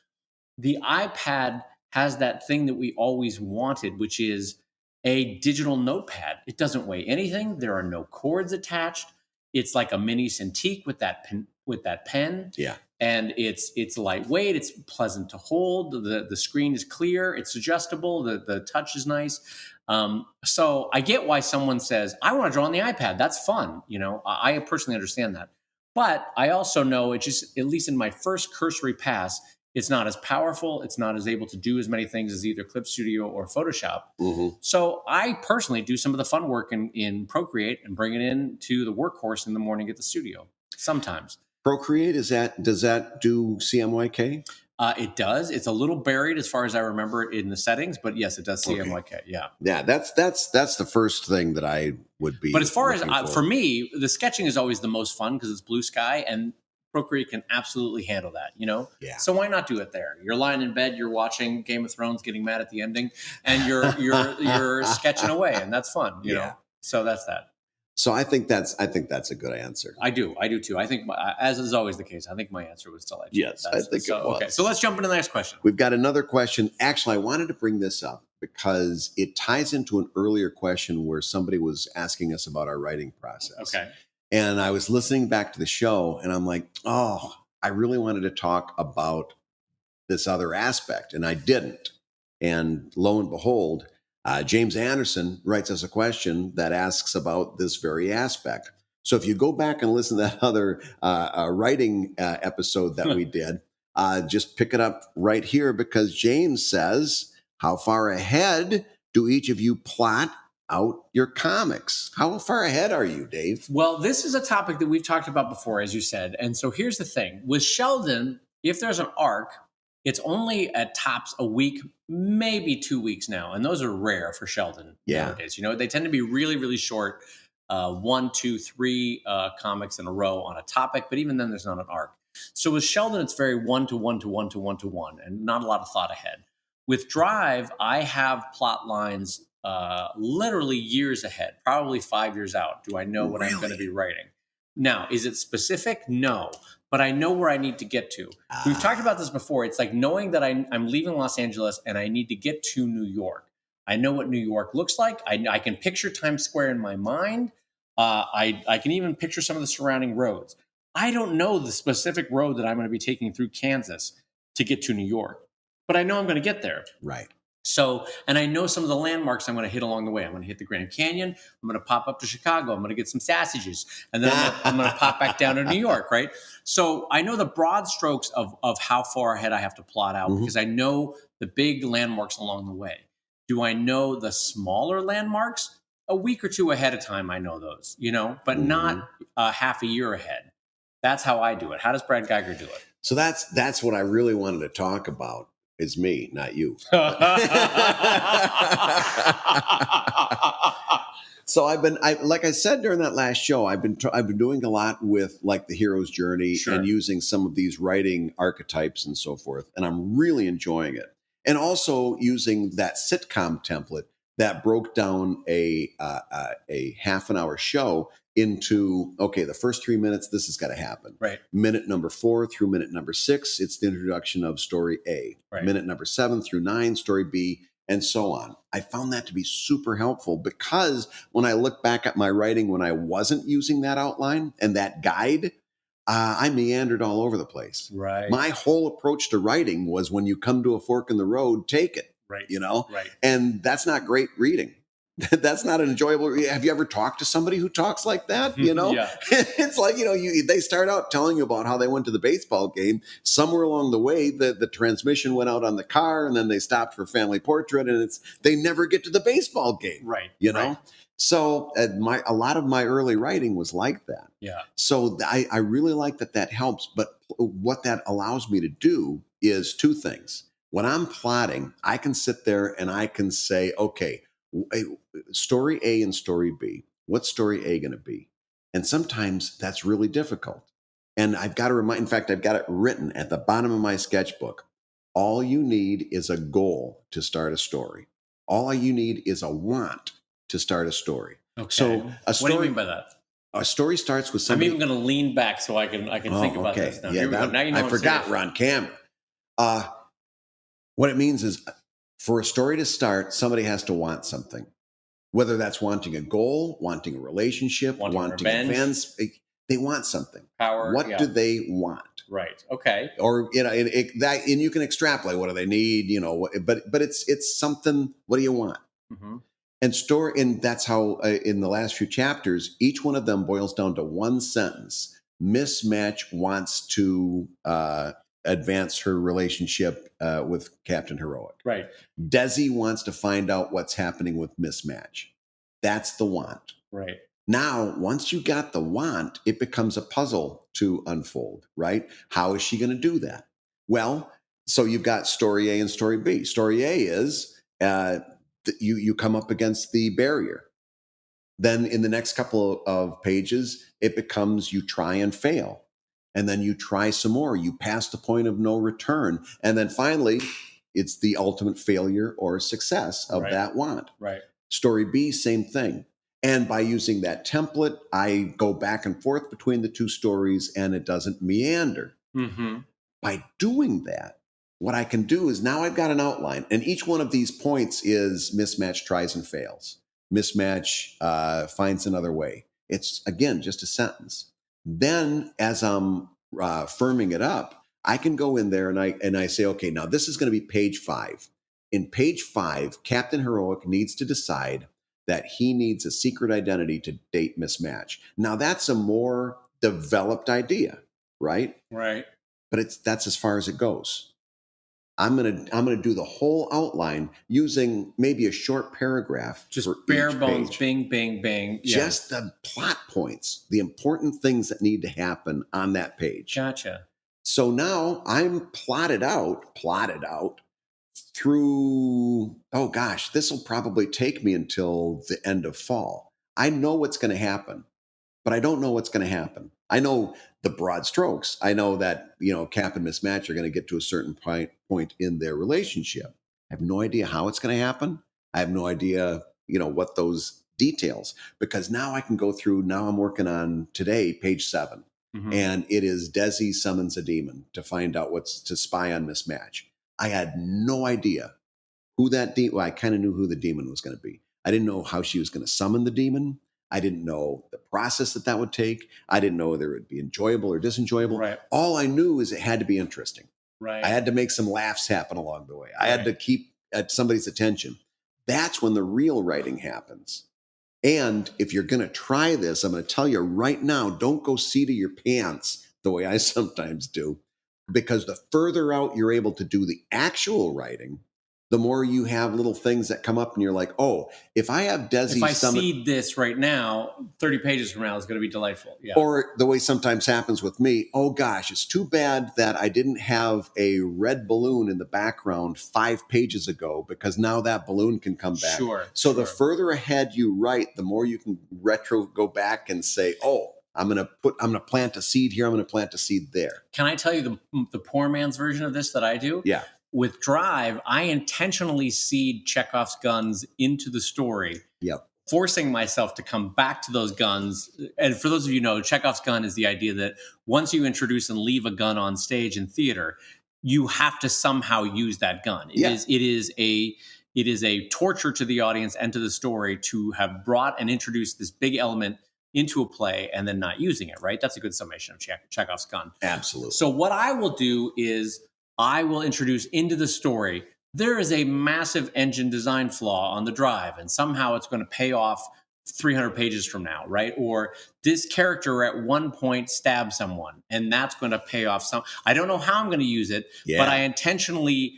the iPad has that thing that we always wanted, which is a digital notepad. It doesn't weigh anything. There are no cords attached. It's like a mini Cintiq with that pen. Yeah. And it's lightweight. It's pleasant to hold. The screen is clear. It's adjustable. The touch is nice. So I get why someone says, I want to draw on the iPad. That's fun. I personally understand that. But I also know it just, at least in my first cursory pass, it's not as powerful. It's not as able to do as many things as either Clip Studio or Photoshop. So I personally do some of the fun work in Procreate and bring it into the workhorse in the morning at the studio sometimes. Procreate, does that do CMYK? It does. It's a little buried as far as I remember in the settings, but yes, it does CMYK. Yeah. Yeah, that's the first thing that I would be. But as far as for me, the sketching is always the most fun because it's blue sky, and Procreate can absolutely handle that, you know? Yeah. So why not do it there? You're lying in bed, you're watching Game of Thrones, getting mad at the ending, and you're sketching away, and that's fun, you know? So that's that. So I think that's a good answer. I do too. I think, as is always the case, I think my answer was delightful. Yes, I think so, it was. Okay, so let's jump into the next question. We've got another question. Actually, I wanted to bring this up because it ties into an earlier question where somebody was asking us about our writing process. Okay. And I was listening back to the show and I'm like, oh, I really wanted to talk about this other aspect, and I didn't. And lo and behold, James Anderson writes us a question that asks about this very aspect. So if you go back and listen to that other writing episode that we did, just pick it up right here, because James says, how far ahead do each of you plot out your comics? How far ahead are you, Dave? Well, this is a topic that we've talked about before, as you said. And so here's the thing. With Sheldon, if there's an arc, it's only at tops a week, maybe 2 weeks now. And those are rare for Sheldon nowadays. You know, they tend to be really, really short, 1, 2, 3 comics in a row on a topic. But even then, there's not an arc. So with Sheldon, it's very 1 to 1 to 1 to 1 to 1, and not a lot of thought ahead. With Drive, I have plot lines literally years ahead, probably 5 years out. Do I know what I'm going to be writing? Now, is it specific? No. But I know where I need to get to. We've talked about this before. It's like knowing that I'm leaving Los Angeles and I need to get to New York. I know what New York looks like. I can picture Times Square in my mind. I can even picture some of the surrounding roads. I don't know the specific road that I'm going to be taking through Kansas to get to New York, but I know I'm going to get there. Right. So, and I know some of the landmarks I'm going to hit along the way. I'm going to hit the Grand Canyon. I'm going to pop up to Chicago. I'm going to get some sausages. And then I'm going to pop back down to New York, right? So I know the broad strokes of how far ahead I have to plot out, because I know the big landmarks along the way. Do I know the smaller landmarks? A week or two ahead of time, I know those, you know, but not half a year ahead. That's how I do it. How does Brad Geiger do it? So that's what I really wanted to talk about. Is me, not you. So like I said during that last show, I've been doing a lot with like the hero's journey and using some of these writing archetypes and so forth, and I'm really enjoying it. And also using that sitcom template that broke down a half an hour show into, okay, the first 3 minutes, this has got to happen. Right. Minute number 4 through minute number 6, it's the introduction of story A. Right. Minute number 7 through 9, story B, and so on. I found that to be super helpful, because when I look back at my writing when I wasn't using that outline and that guide, I meandered all over the place. Right. My whole approach to writing was, when you come to a fork in the road, take it. Right. You know? Right. And that's not great reading. That's not an enjoyable. Have you ever talked to somebody who talks like that? You know, Yeah. It's like, you know, they start out telling you about how they went to the baseball game. Somewhere along the way, the transmission went out on the car, and then they stopped for family portrait, and they never get to the baseball game. Right. You know, right. So a lot of my early writing was like that. Yeah. So I really like that helps. But what that allows me to do is 2 things. When I'm plotting, I can sit there and I can say, okay, story A and story B. What's story A going to be? And sometimes that's really difficult. And I've got to in fact, I've got it written at the bottom of my sketchbook. All you need is a goal to start a story. All you need is a want to start a story. Okay. So a story, what do you mean by that? A story starts with somebody. I'm even going to lean back so I can think about this now. Yeah, Here we go. Now you know I forgot we're on camera. What it means is, for a story to start, somebody has to want something. Whether that's wanting a goal, wanting a relationship, wanting events, they want something. Power. What do they want? Right. Okay. Or, you know, that, and you can extrapolate. What do they need? You know, but it's something. What do you want? Mm-hmm. And that's how in the last few chapters, each one of them boils down to one sentence. Mismatch wants to advance her relationship with Captain Heroic. Right. Desi wants to find out what's happening with Mismatch. That's the want. Right. Now, once you got the want, it becomes a puzzle to unfold, right? How is she going to do that? Well, so you've got story A and story B. Story A is you come up against the barrier. Then in the next couple of pages, it becomes you try and fail. And then you try some more. You pass the point of no return. And then finally, it's the ultimate failure or success of that want. Right. Story B, same thing. And by using that template, I go back and forth between the two stories and it doesn't meander. Mm-hmm. By doing that, what I can do is now I've got an outline, and each one of these points is mismatch tries and fails. Mismatch finds another way. It's, again, just a sentence. Then as I'm firming it up, I can go in there and I say, okay, now this is going to be page 5. In page 5, Captain Heroic needs to decide that he needs a secret identity to date mismatch. Now that's a more developed idea, right? Right. But that's as far as it goes. I'm gonna do the whole outline using maybe a short paragraph. Just for bare each bones, page. bing, bing, bing. Yeah. Just the plot points, the important things that need to happen on that page. Gotcha. So now I'm plotted out through, oh gosh, this will probably take me until the end of fall. I know what's going to happen, but I don't know what's going to happen. I know the broad strokes. I know that, Cap and Mismatch are going to get to a certain point in their relationship. I have no idea how it's going to happen. I have no idea, what those details, because now I can go through, now I'm working on today, page 7. Mm-hmm. And it is Desi summons a demon to find out what's to spy on Mismatch. I had no idea who that demon, well, I kind of knew who the demon was going to be. I didn't know how she was going to summon the demon. I didn't know the process that would take. I didn't know whether it would be enjoyable or disenjoyable. Right. All I knew is it had to be interesting. Right. I had to make some laughs happen along the way. I had to keep somebody's attention. That's when the real writing happens. And if you're going to try this, I'm going to tell you right now, don't go seat of your pants the way I sometimes do, because the further out you're able to do the actual writing, the more you have little things that come up and you're like, oh, if I have Desi if I seed this right now, 30 pages from now is going to be delightful. Yeah. Or the way sometimes happens with me, oh gosh, it's too bad that I didn't have a red balloon in the background 5 pages ago, because now that balloon can come back. Sure. So the further ahead you write, the more you can go back and say, oh, I'm going to plant a seed here. I'm going to plant a seed there. Can I tell you the poor man's version of this that I do? Yeah. With Drive, I intentionally seed Chekhov's guns into the story. Yep. Forcing myself to come back to those guns. And for those of you who know, Chekhov's gun is the idea that once you introduce and leave a gun on stage in theater, you have to somehow use that gun. It is a torture to the audience and to the story to have brought and introduced this big element into a play and then not using it, right? That's a good summation of Chekhov's gun. Absolutely. So what I will do is I will introduce into the story, there is a massive engine design flaw on the Drive, and somehow it's going to pay off 300 pages from now, right? Or this character at one point stabs someone, and that's going to pay off some. I don't know how I'm going to use it, but I intentionally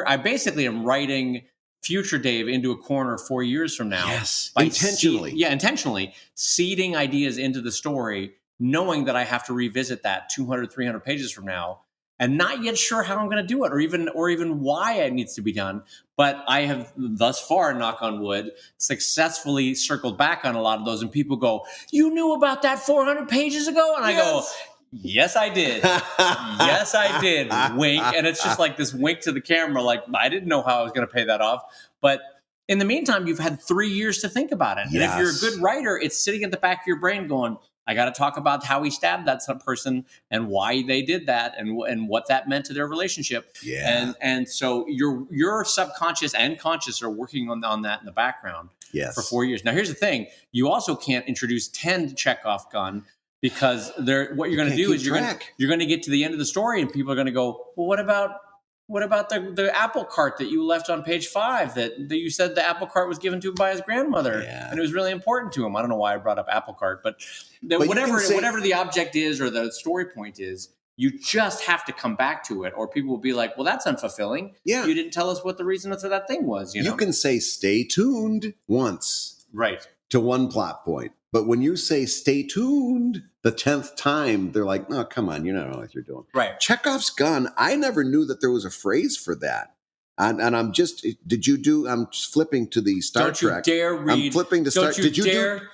I basically am writing future Dave into a corner 4 years from now. Yes, intentionally. Intentionally seeding ideas into the story, knowing that I have to revisit that 200, 300 pages from now. And not yet sure how I'm going to do it, or even why it needs to be done. But I have thus far, knock on wood, successfully circled back on a lot of those. And people go, "You knew about that 400 pages ago?" And I go, "Yes, I did. Yes, I did." Wink, and it's just like this wink to the camera, like I didn't know how I was going to pay that off. But in the meantime, you've had 3 years to think about it. Yes. And if you're a good writer, it's sitting at the back of your brain going, I got to talk about how he stabbed that person and why they did that and what that meant to their relationship. Yeah. And so your subconscious and conscious are working on that in the background for 4 years. Now, here's the thing. You also can't introduce 10 Chekhov gun, because what you're going to do is you're going to get to the end of the story and people are going to go, well, what about the apple cart that you left on page 5 that you said the apple cart was given to him by his grandmother and it was really important to him? I don't know why I brought up apple cart, but whatever the object is or the story point is, you just have to come back to it, or people will be like, well, that's unfulfilling. Yeah. You didn't tell us what the reason for that thing was. You can say stay tuned once. Right. To one plot point. But when you say stay tuned the 10th time, they're like, oh, come on, you don't know what you're doing. Right. Chekhov's gun, I never knew that there was a phrase for that. And I'm just, I'm just flipping to the Star Trek. Don't you dare read. I'm flipping to Star Trek.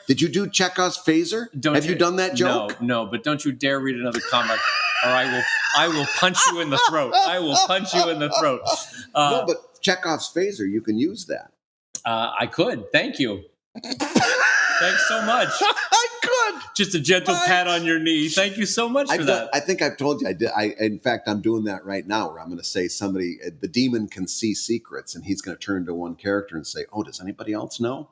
Did you do Chekhov's phaser? Have you done that joke? No, but don't you dare read another comic or I will punch you in the throat. I will punch you in the throat. No, but Chekhov's phaser, you can use that. I could. Thank you. Thanks so much. I could. Just a gentle pat on your knee. Thank you so much for that. I think I've told you I did. In fact, I'm doing that right now where I'm going to say the demon can see secrets, and he's going to turn to one character and say, "Oh, does anybody else know?"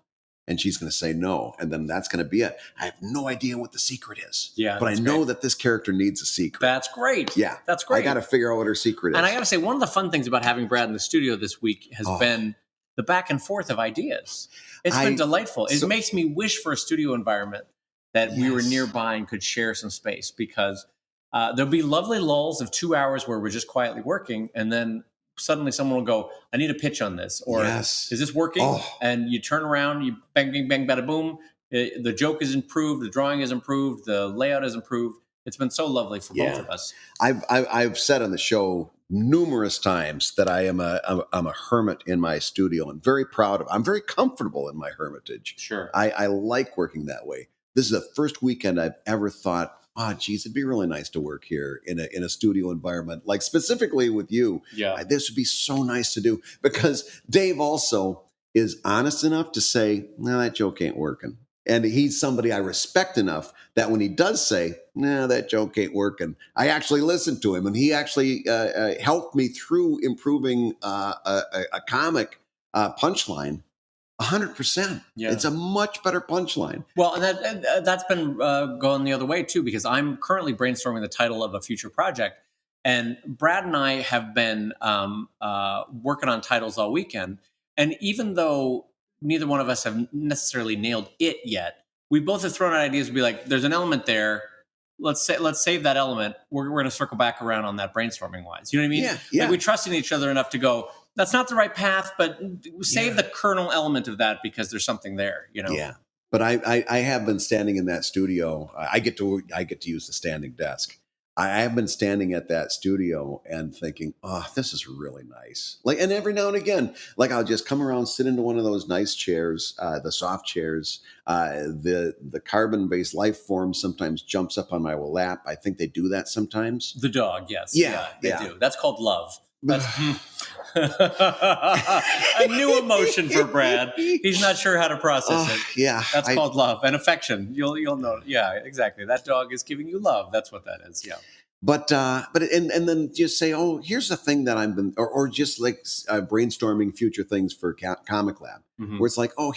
And she's going to say no. And then that's going to be it. I have no idea what the secret is. Yeah. But I know that this character needs a secret. That's great. Yeah. That's great. I got to figure out what her secret is. And I got to say, one of the fun things about having Brad in the studio this week has been the back and forth of ideas. It's been delightful. It makes me wish for a studio environment that we were nearby and could share some space, because there'll be lovely lulls of 2 hours where we're just quietly working, and then suddenly someone will go, "I need a pitch on this," or "Is this working?" And you turn around, you bang, bang, bang, bada, boom. The joke is improved, the drawing is improved, the layout is improved. It's been so lovely for both of us. I've said on the show numerous times that I'm a hermit in my studio, and very proud of. I'm very comfortable in my hermitage. Sure, I like working that way. This is the first weekend I've ever thought, "Oh, geez, it'd be really nice to work here in a studio environment, like specifically with you." Yeah, this would be so nice to do, because Dave also is honest enough to say, "No, that joke ain't working." And he's somebody I respect enough that when he does say, "No, that joke ain't working," I actually listen to him. And he actually helped me through improving a comic punchline 100%. Yeah. It's a much better punchline. Well, and that's been going the other way, too, because I'm currently brainstorming the title of a future project. And Brad and I have been working on titles all weekend. And even though neither one of us have necessarily nailed it yet, we both have thrown out ideas to be like, there's an element there. Let's save that element. We're going to circle back around on that brainstorming wise. You know what I mean? Yeah. Like, we trust in each other enough to go, that's not the right path, but save the kernel element of that because there's something there, you know? Yeah. But I have been standing in that studio. I get to use the standing desk. I have been standing at that studio and thinking, "Oh, this is really nice." Like, and every now and again, like, I'll just come around, sit into one of those nice chairs, the soft chairs. The carbon-based life form sometimes jumps up on my lap. I think they do that sometimes. The dog, yes. Yeah, they do. That's called love. That's a new emotion for Brad. He's not sure how to process it. Yeah, that's called love and affection. You'll know. Yeah, exactly. That dog is giving you love. That's what that is. Yeah. But and then just say, "Oh, here's the thing that I've been," or just like brainstorming future things for Comic Lab, where it's like, "Oh,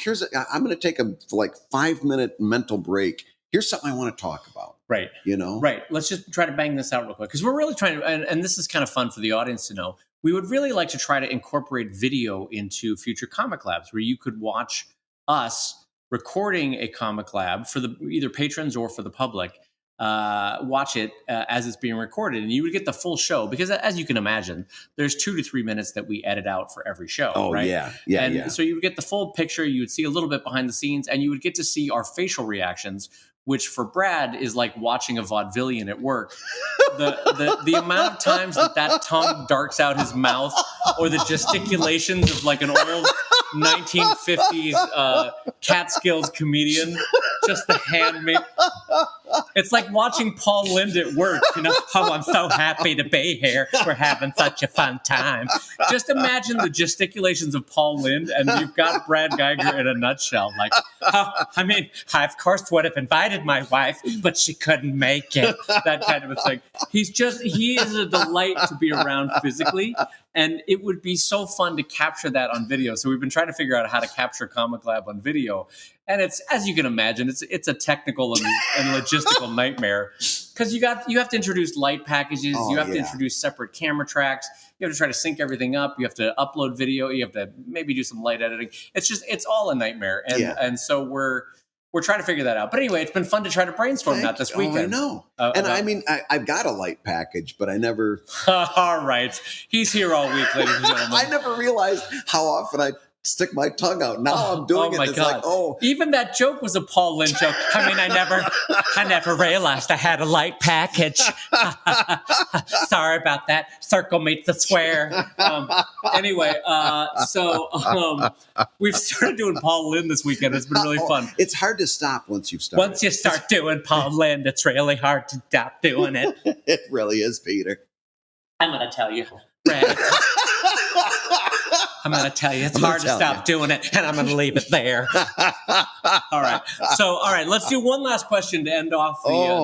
I'm going to take a 5-minute mental break. Here's something I want to talk about." Right. You know? Right. Let's just try to bang this out real quick, because we're really trying to, and this is kind of fun for the audience to know. We would really like to try to incorporate video into future Comic Labs, where you could watch us recording a Comic Lab for the either patrons or for the public. Watch it as it's being recorded, and you would get the full show, because as you can imagine, there's 2 to 3 minutes that we edit out for every show. Oh, right? Yeah. So you would get the full picture. You would see a little bit behind the scenes, and you would get to see our facial reactions, which for Brad is like watching a vaudevillian at work. The amount of times that tongue darts out his mouth, or the gesticulations of like an old 1950s Catskills comedian, just the hand make. It's like watching Paul Lynde at work, you know. "Oh, I'm so happy to be here. We're having such a fun time." Just imagine the gesticulations of Paul Lynde, and you've got Brad Geiger in a nutshell. Like, "Oh, I mean, I of course would have invited my wife, but she couldn't make it." That kind of a thing. He is a delight to be around physically. And it would be so fun to capture that on video. So we've been trying to figure out how to capture Comic Lab on video. And it's, as you can imagine, it's a technical and logistical nightmare, because you have to introduce light packages. You have to introduce separate camera tracks. You have to try to sync everything up. You have to upload video. You have to maybe do some light editing. It's all a nightmare. And so we're trying to figure that out. But anyway, it's been fun to try to brainstorm that this weekend. Oh, I know. And I mean, I've got a light package, but I never... All right. He's here all week, ladies and gentlemen. I never realized how often stick my tongue out. Now I'm doing it. My It's God. like, oh. Even that joke was a Paul Lynde joke. I mean, I never realized I had a light package. Sorry about that. Circle meets the square. Anyway, we've started doing Paul Lynde this weekend. It's been really fun. It's hard to stop once you've started. Once you start doing Paul Lynde, it's really hard to stop doing it. It really is, Peter. I'm going to tell you, Brad. I'm going to tell you, it's hard to stop doing it, and I'm going to leave it there. All right. Let's do one last question to end off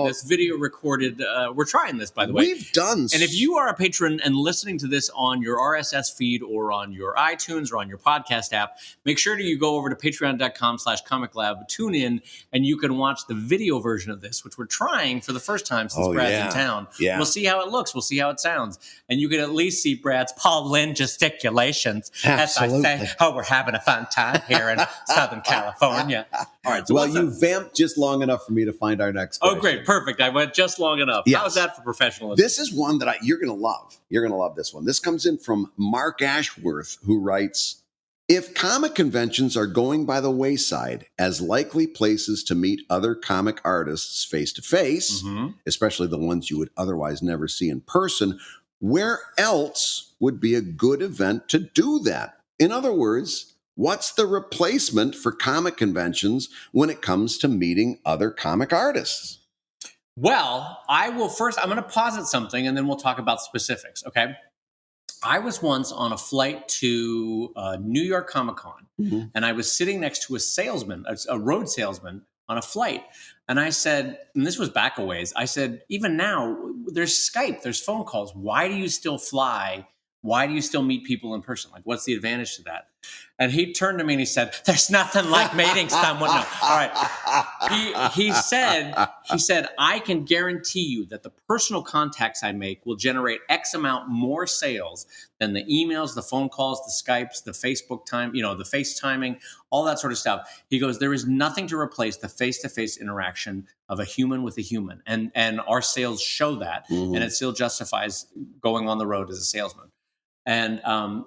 this video recorded. We're trying this, by the way. We've done. And if you are a patron and listening to this on your RSS feed or on your iTunes or on your podcast app, make sure you go over to patreon.com/comiclab, tune in, and you can watch the video version of this, which we're trying for the first time since Brad's in town. Yeah. We'll see how it looks. We'll see how it sounds. And you can at least see Brad's Paul Lynde gesticulations. Absolutely. As I say, we're having a fun time here in Southern California. All right. So well, you vamped just long enough for me to find our next question. Oh, great. Perfect. I went just long enough. Yes. How's that for professionalism? This is one that you're going to love. You're going to love this one. This comes in from Mark Ashworth, who writes, if comic conventions are going by the wayside as likely places to meet other comic artists face-to-face, especially the ones you would otherwise never see in person, where else would be a good event to do that? In other words, what's the replacement for comic conventions when it comes to meeting other comic artists? Well, I'm going to posit something and then we'll talk about specifics, okay? I was once on a flight to New York Comic Con, and I was sitting next to a road salesman on a flight. And I said, and this was back a ways, I said, even now, there's Skype, there's phone calls. Why do you still fly? Why do you still meet people in person? Like, what's the advantage to that? And he turned to me and he said, there's nothing like meeting someone. No. All right. He said, I can guarantee you that the personal contacts I make will generate X amount more sales than the emails, the phone calls, the Skypes, the Facebook time, the FaceTiming, all that sort of stuff. He goes, there is nothing to replace the face-to-face interaction of a human with a human. And our sales show that. And it still justifies going on the road as a salesman. And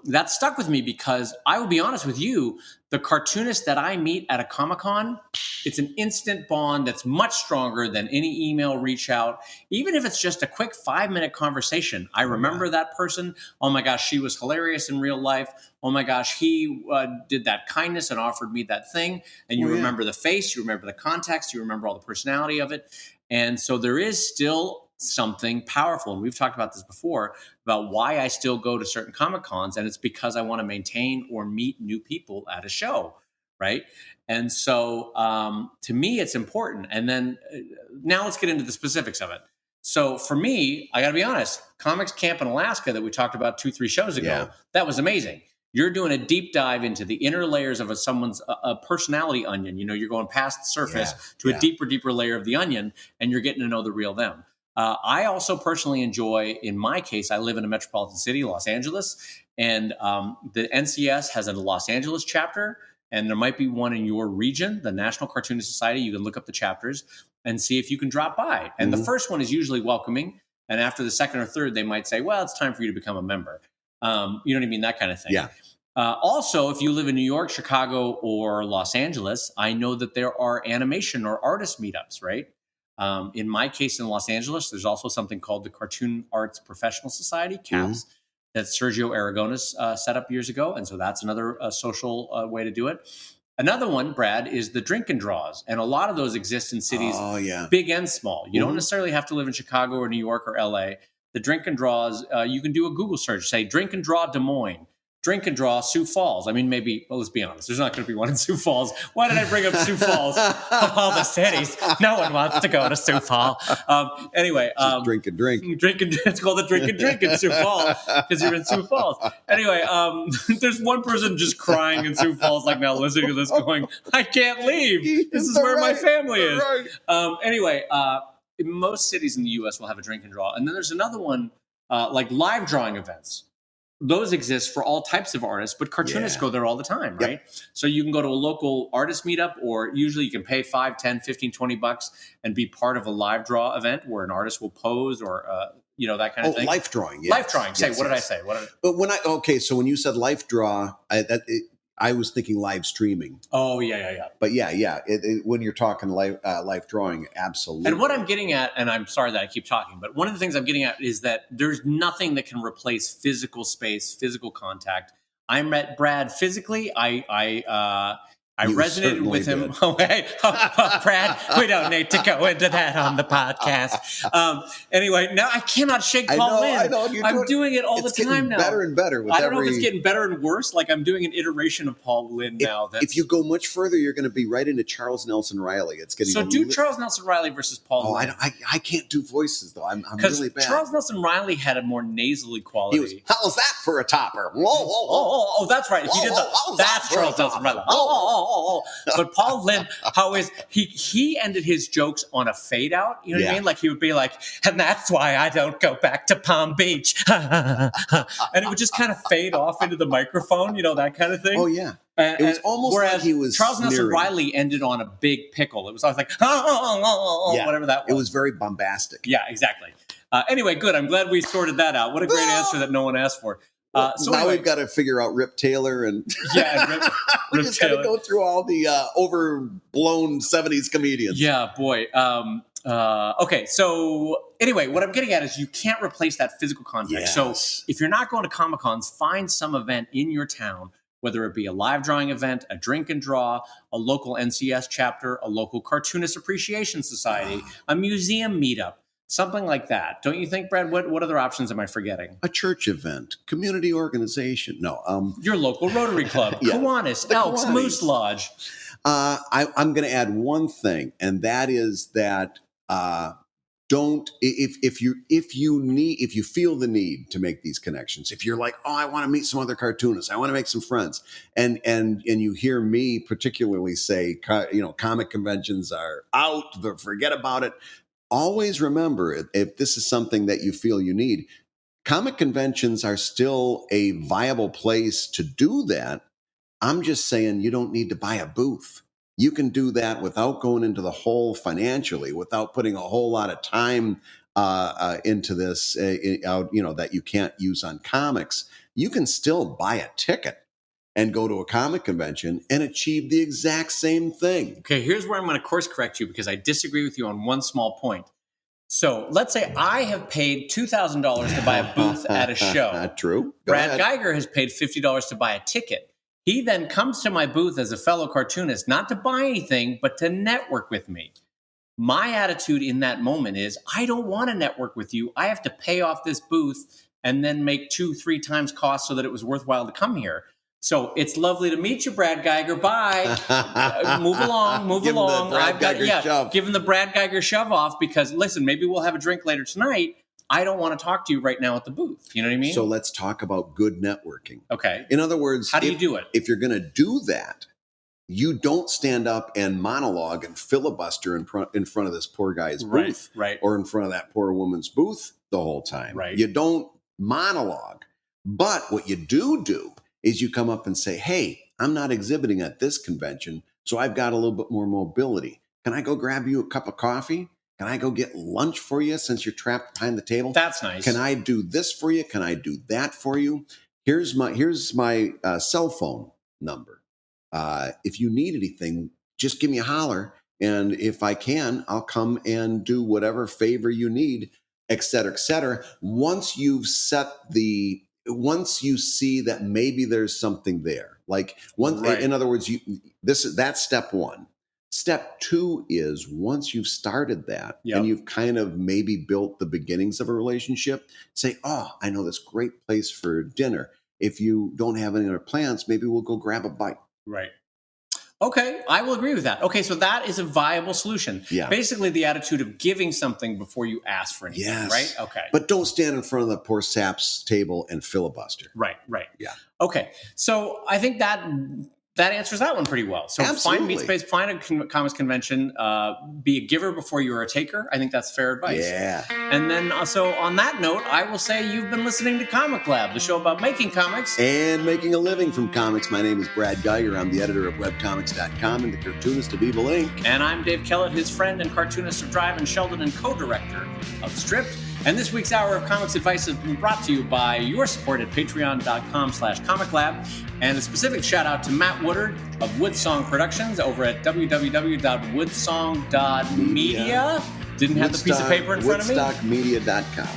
that stuck with me because I will be honest with you, the cartoonist that I meet at a Comic-Con, it's an instant bond that's much stronger than any email reach out. Even if it's just a quick 5-minute conversation. I remember that person. Oh my gosh, she was hilarious in real life. Oh my gosh, he did that kindness and offered me that thing. And you remember the face, you remember the context, you remember all the personality of it. And so there is still something powerful. And we've talked about this before about why I still go to certain Comic Cons. And it's because I want to maintain or meet new people at a show. Right. And so to me, it's important. And then now let's get into the specifics of it. So for me, I got to be honest, Comics Camp in Alaska that we talked about 2-3 shows ago, that was amazing. You're doing a deep dive into the inner layers of someone's personality onion. You're going past the surface to a deeper layer of the onion, and you're getting to know the real them. I also personally enjoy, in my case, I live in a metropolitan city, Los Angeles, and the NCS has a Los Angeles chapter, and there might be one in your region, the National Cartoonist Society. You can look up the chapters and see if you can drop by. And the first one is usually welcoming, and after the second or third, they might say, well, it's time for you to become a member. You know what I mean? That kind of thing. Yeah. Also, if you live in New York, Chicago, or Los Angeles, I know that there are animation or artist meetups, right? In my case, in Los Angeles, there's also something called the Cartoon Arts Professional Society, CAPS, that Sergio Aragones set up years ago. And so that's another social way to do it. Another one, Brad, is the drink and draws. And a lot of those exist in cities, big and small. You don't necessarily have to live in Chicago or New York or LA. The drink and draws, you can do a Google search, say drink and draw Des Moines. Drink and draw Sioux Falls. I mean, maybe, well, let's be honest, there's not going to be one in Sioux Falls. Why did I bring up Sioux Falls of all the cities? No one wants to go to Sioux Falls. Anyway. Drink and drink. It's called the drink and drink in Sioux Falls because you're in Sioux Falls. Anyway, there's one person just crying in Sioux Falls like now listening to this going, I can't leave. This is where my family is. Anyway, most cities in the U.S. will have a drink and draw. And then there's another one, like live drawing events. Those exist for all types of artists, but cartoonists go there all the time, right? So you can go to a local artist meetup, or usually you can pay $5, $10, $15, $20 and be part of a live draw event where an artist will pose or, that kind of thing. Life drawing. Life drawing. What did I say? But so when you said life draw, I was thinking live streaming. Oh, yeah. But yeah. When you're talking live drawing, absolutely. And what I'm getting at, and I'm sorry that I keep talking, but one of the things I'm getting at is that there's nothing that can replace physical space, physical contact. I met Brad physically. I You resonated certainly with him. did. Brad, we don't need to go into that on the podcast. Anyway, now I cannot shake Paul Lynn. I know. I'm doing it all the time now. Better and better with I don't know if it's getting better and worse. Like I'm doing an iteration of Paul Lynn now. If you go much further, you're going to be right into Charles Nelson Riley. It's getting so do Charles Nelson Riley versus Paul Lynn. I can't do voices though. I'm really bad. Charles Nelson Riley had a more nasally quality. He was, how's that for a topper? Whoa. Oh, that's right. He did that's Charles Nelson Riley. But Paul Lynn, how is he ended his jokes on a fade out? You know what I mean? Like he would be like, and that's why I don't go back to Palm Beach. And it would just kind of fade off into the microphone, that kind of thing. Oh yeah. It was almost like he was Charles Nelson sneering. Riley ended on a big pickle. It was always like, whatever that was. It was very bombastic. Yeah, exactly. Anyway, good. I'm glad we sorted that out. What a great answer that no one asked for. So now we've got to figure out Rip Taylor and we just got to go through all the overblown 70s comedians. Yeah, boy. Okay, so anyway, what I'm getting at is you can't replace that physical contact. Yes. So if you're not going to Comic-Cons, find some event in your town, whether it be a live drawing event, a drink and draw, a local NCS chapter, a local Cartoonist Appreciation Society, a museum meetup. Something like that. Don't you think, Brad? What other options am I forgetting? A church event, community organization. No. Your local Rotary Club, Yeah. Kiwanis, The Elks, Kiwanis. Moose Lodge. I'm going to add one thing, and that is that don't if you feel the need to make these connections. If you're like, oh, I want to meet some other cartoonists, I want to make some friends, and you hear me particularly say, comic conventions are out, forget about it. Always remember, if this is something that you feel you need, comic conventions are still a viable place to do that. I'm just saying you don't need to buy a booth. You can do that without going into the hole financially, without putting a whole lot of time into this, that you can't use on comics. You can still buy a ticket and go to a comic convention and achieve the exact same thing. Okay, here's where I'm going to course correct you because I disagree with you on one small point. So let's say I have paid $2,000 to buy a booth at a show. True. Brad Geiger has paid $50 to buy a ticket. He then comes to my booth as a fellow cartoonist, not to buy anything, but to network with me. My attitude in that moment is, I don't want to network with you. I have to pay off this booth and then make 2-3 times cost so that it was worthwhile to come here. So it's lovely to meet you, Brad Geiger. Bye. Move along. Give him the Brad Geiger shove. Give him the Brad Geiger shove off because, listen, maybe we'll have a drink later tonight. I don't want to talk to you right now at the booth. You know what I mean? So let's talk about good networking. Okay. In other words, how do you do it? If you're going to do that, you don't stand up and monologue and filibuster in front of this poor guy's booth, right, or in front of that poor woman's booth the whole time. Right. You don't monologue. But what you do is you come up and say, hey, I'm not exhibiting at this convention, so I've got a little bit more mobility. Can I go grab you a cup of coffee? Can I go get lunch for you since you're trapped behind the table? That's nice. Can I do this for you? Can I do that for you? Here's my cell phone number. If you need anything, just give me a holler. And if I can, I'll come and do whatever favor you need, et cetera, et cetera. Once you see that maybe there's something there, in other words, that's step one. Step two is once you've started that and you've kind of maybe built the beginnings of a relationship, say, oh, I know this great place for dinner. If you don't have any other plans, maybe we'll go grab a bite. Right. Okay, I will agree with that. Okay, so that is a viable solution. Yeah. Basically, the attitude of giving something before you ask for anything, Yes. right? Okay. But don't stand in front of the poor sap's table and filibuster. Right. Yeah. Okay, so I think that answers that one pretty well. So Absolutely. Find meet space, find a comics convention, be a giver before you're a taker. I think that's fair advice. Yeah. And then also on that note, I will say you've been listening to Comic Lab, the show about making comics And making a living from comics. My name is Brad Geiger. I'm the editor of webcomics.com and the cartoonist of Evil Inc. And I'm Dave Kellett, his friend and cartoonist of Drive and Sheldon and co-director of Stripped. And this week's Hour of Comics Advice has been brought to you by your support at patreon.com/comiclab. And a specific shout out to Matt Woodard of Woodsong Productions over at www.woodsong.media. Didn't have the piece of paper in front of me. Woodstockmedia.com.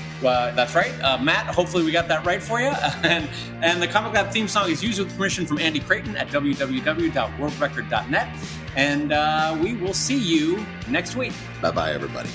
That's right. Matt, hopefully we got that right for you. And the Comic Lab theme song is used with permission from Andy Creighton at www.worldrecord.net. And we will see you next week. Bye-bye, everybody.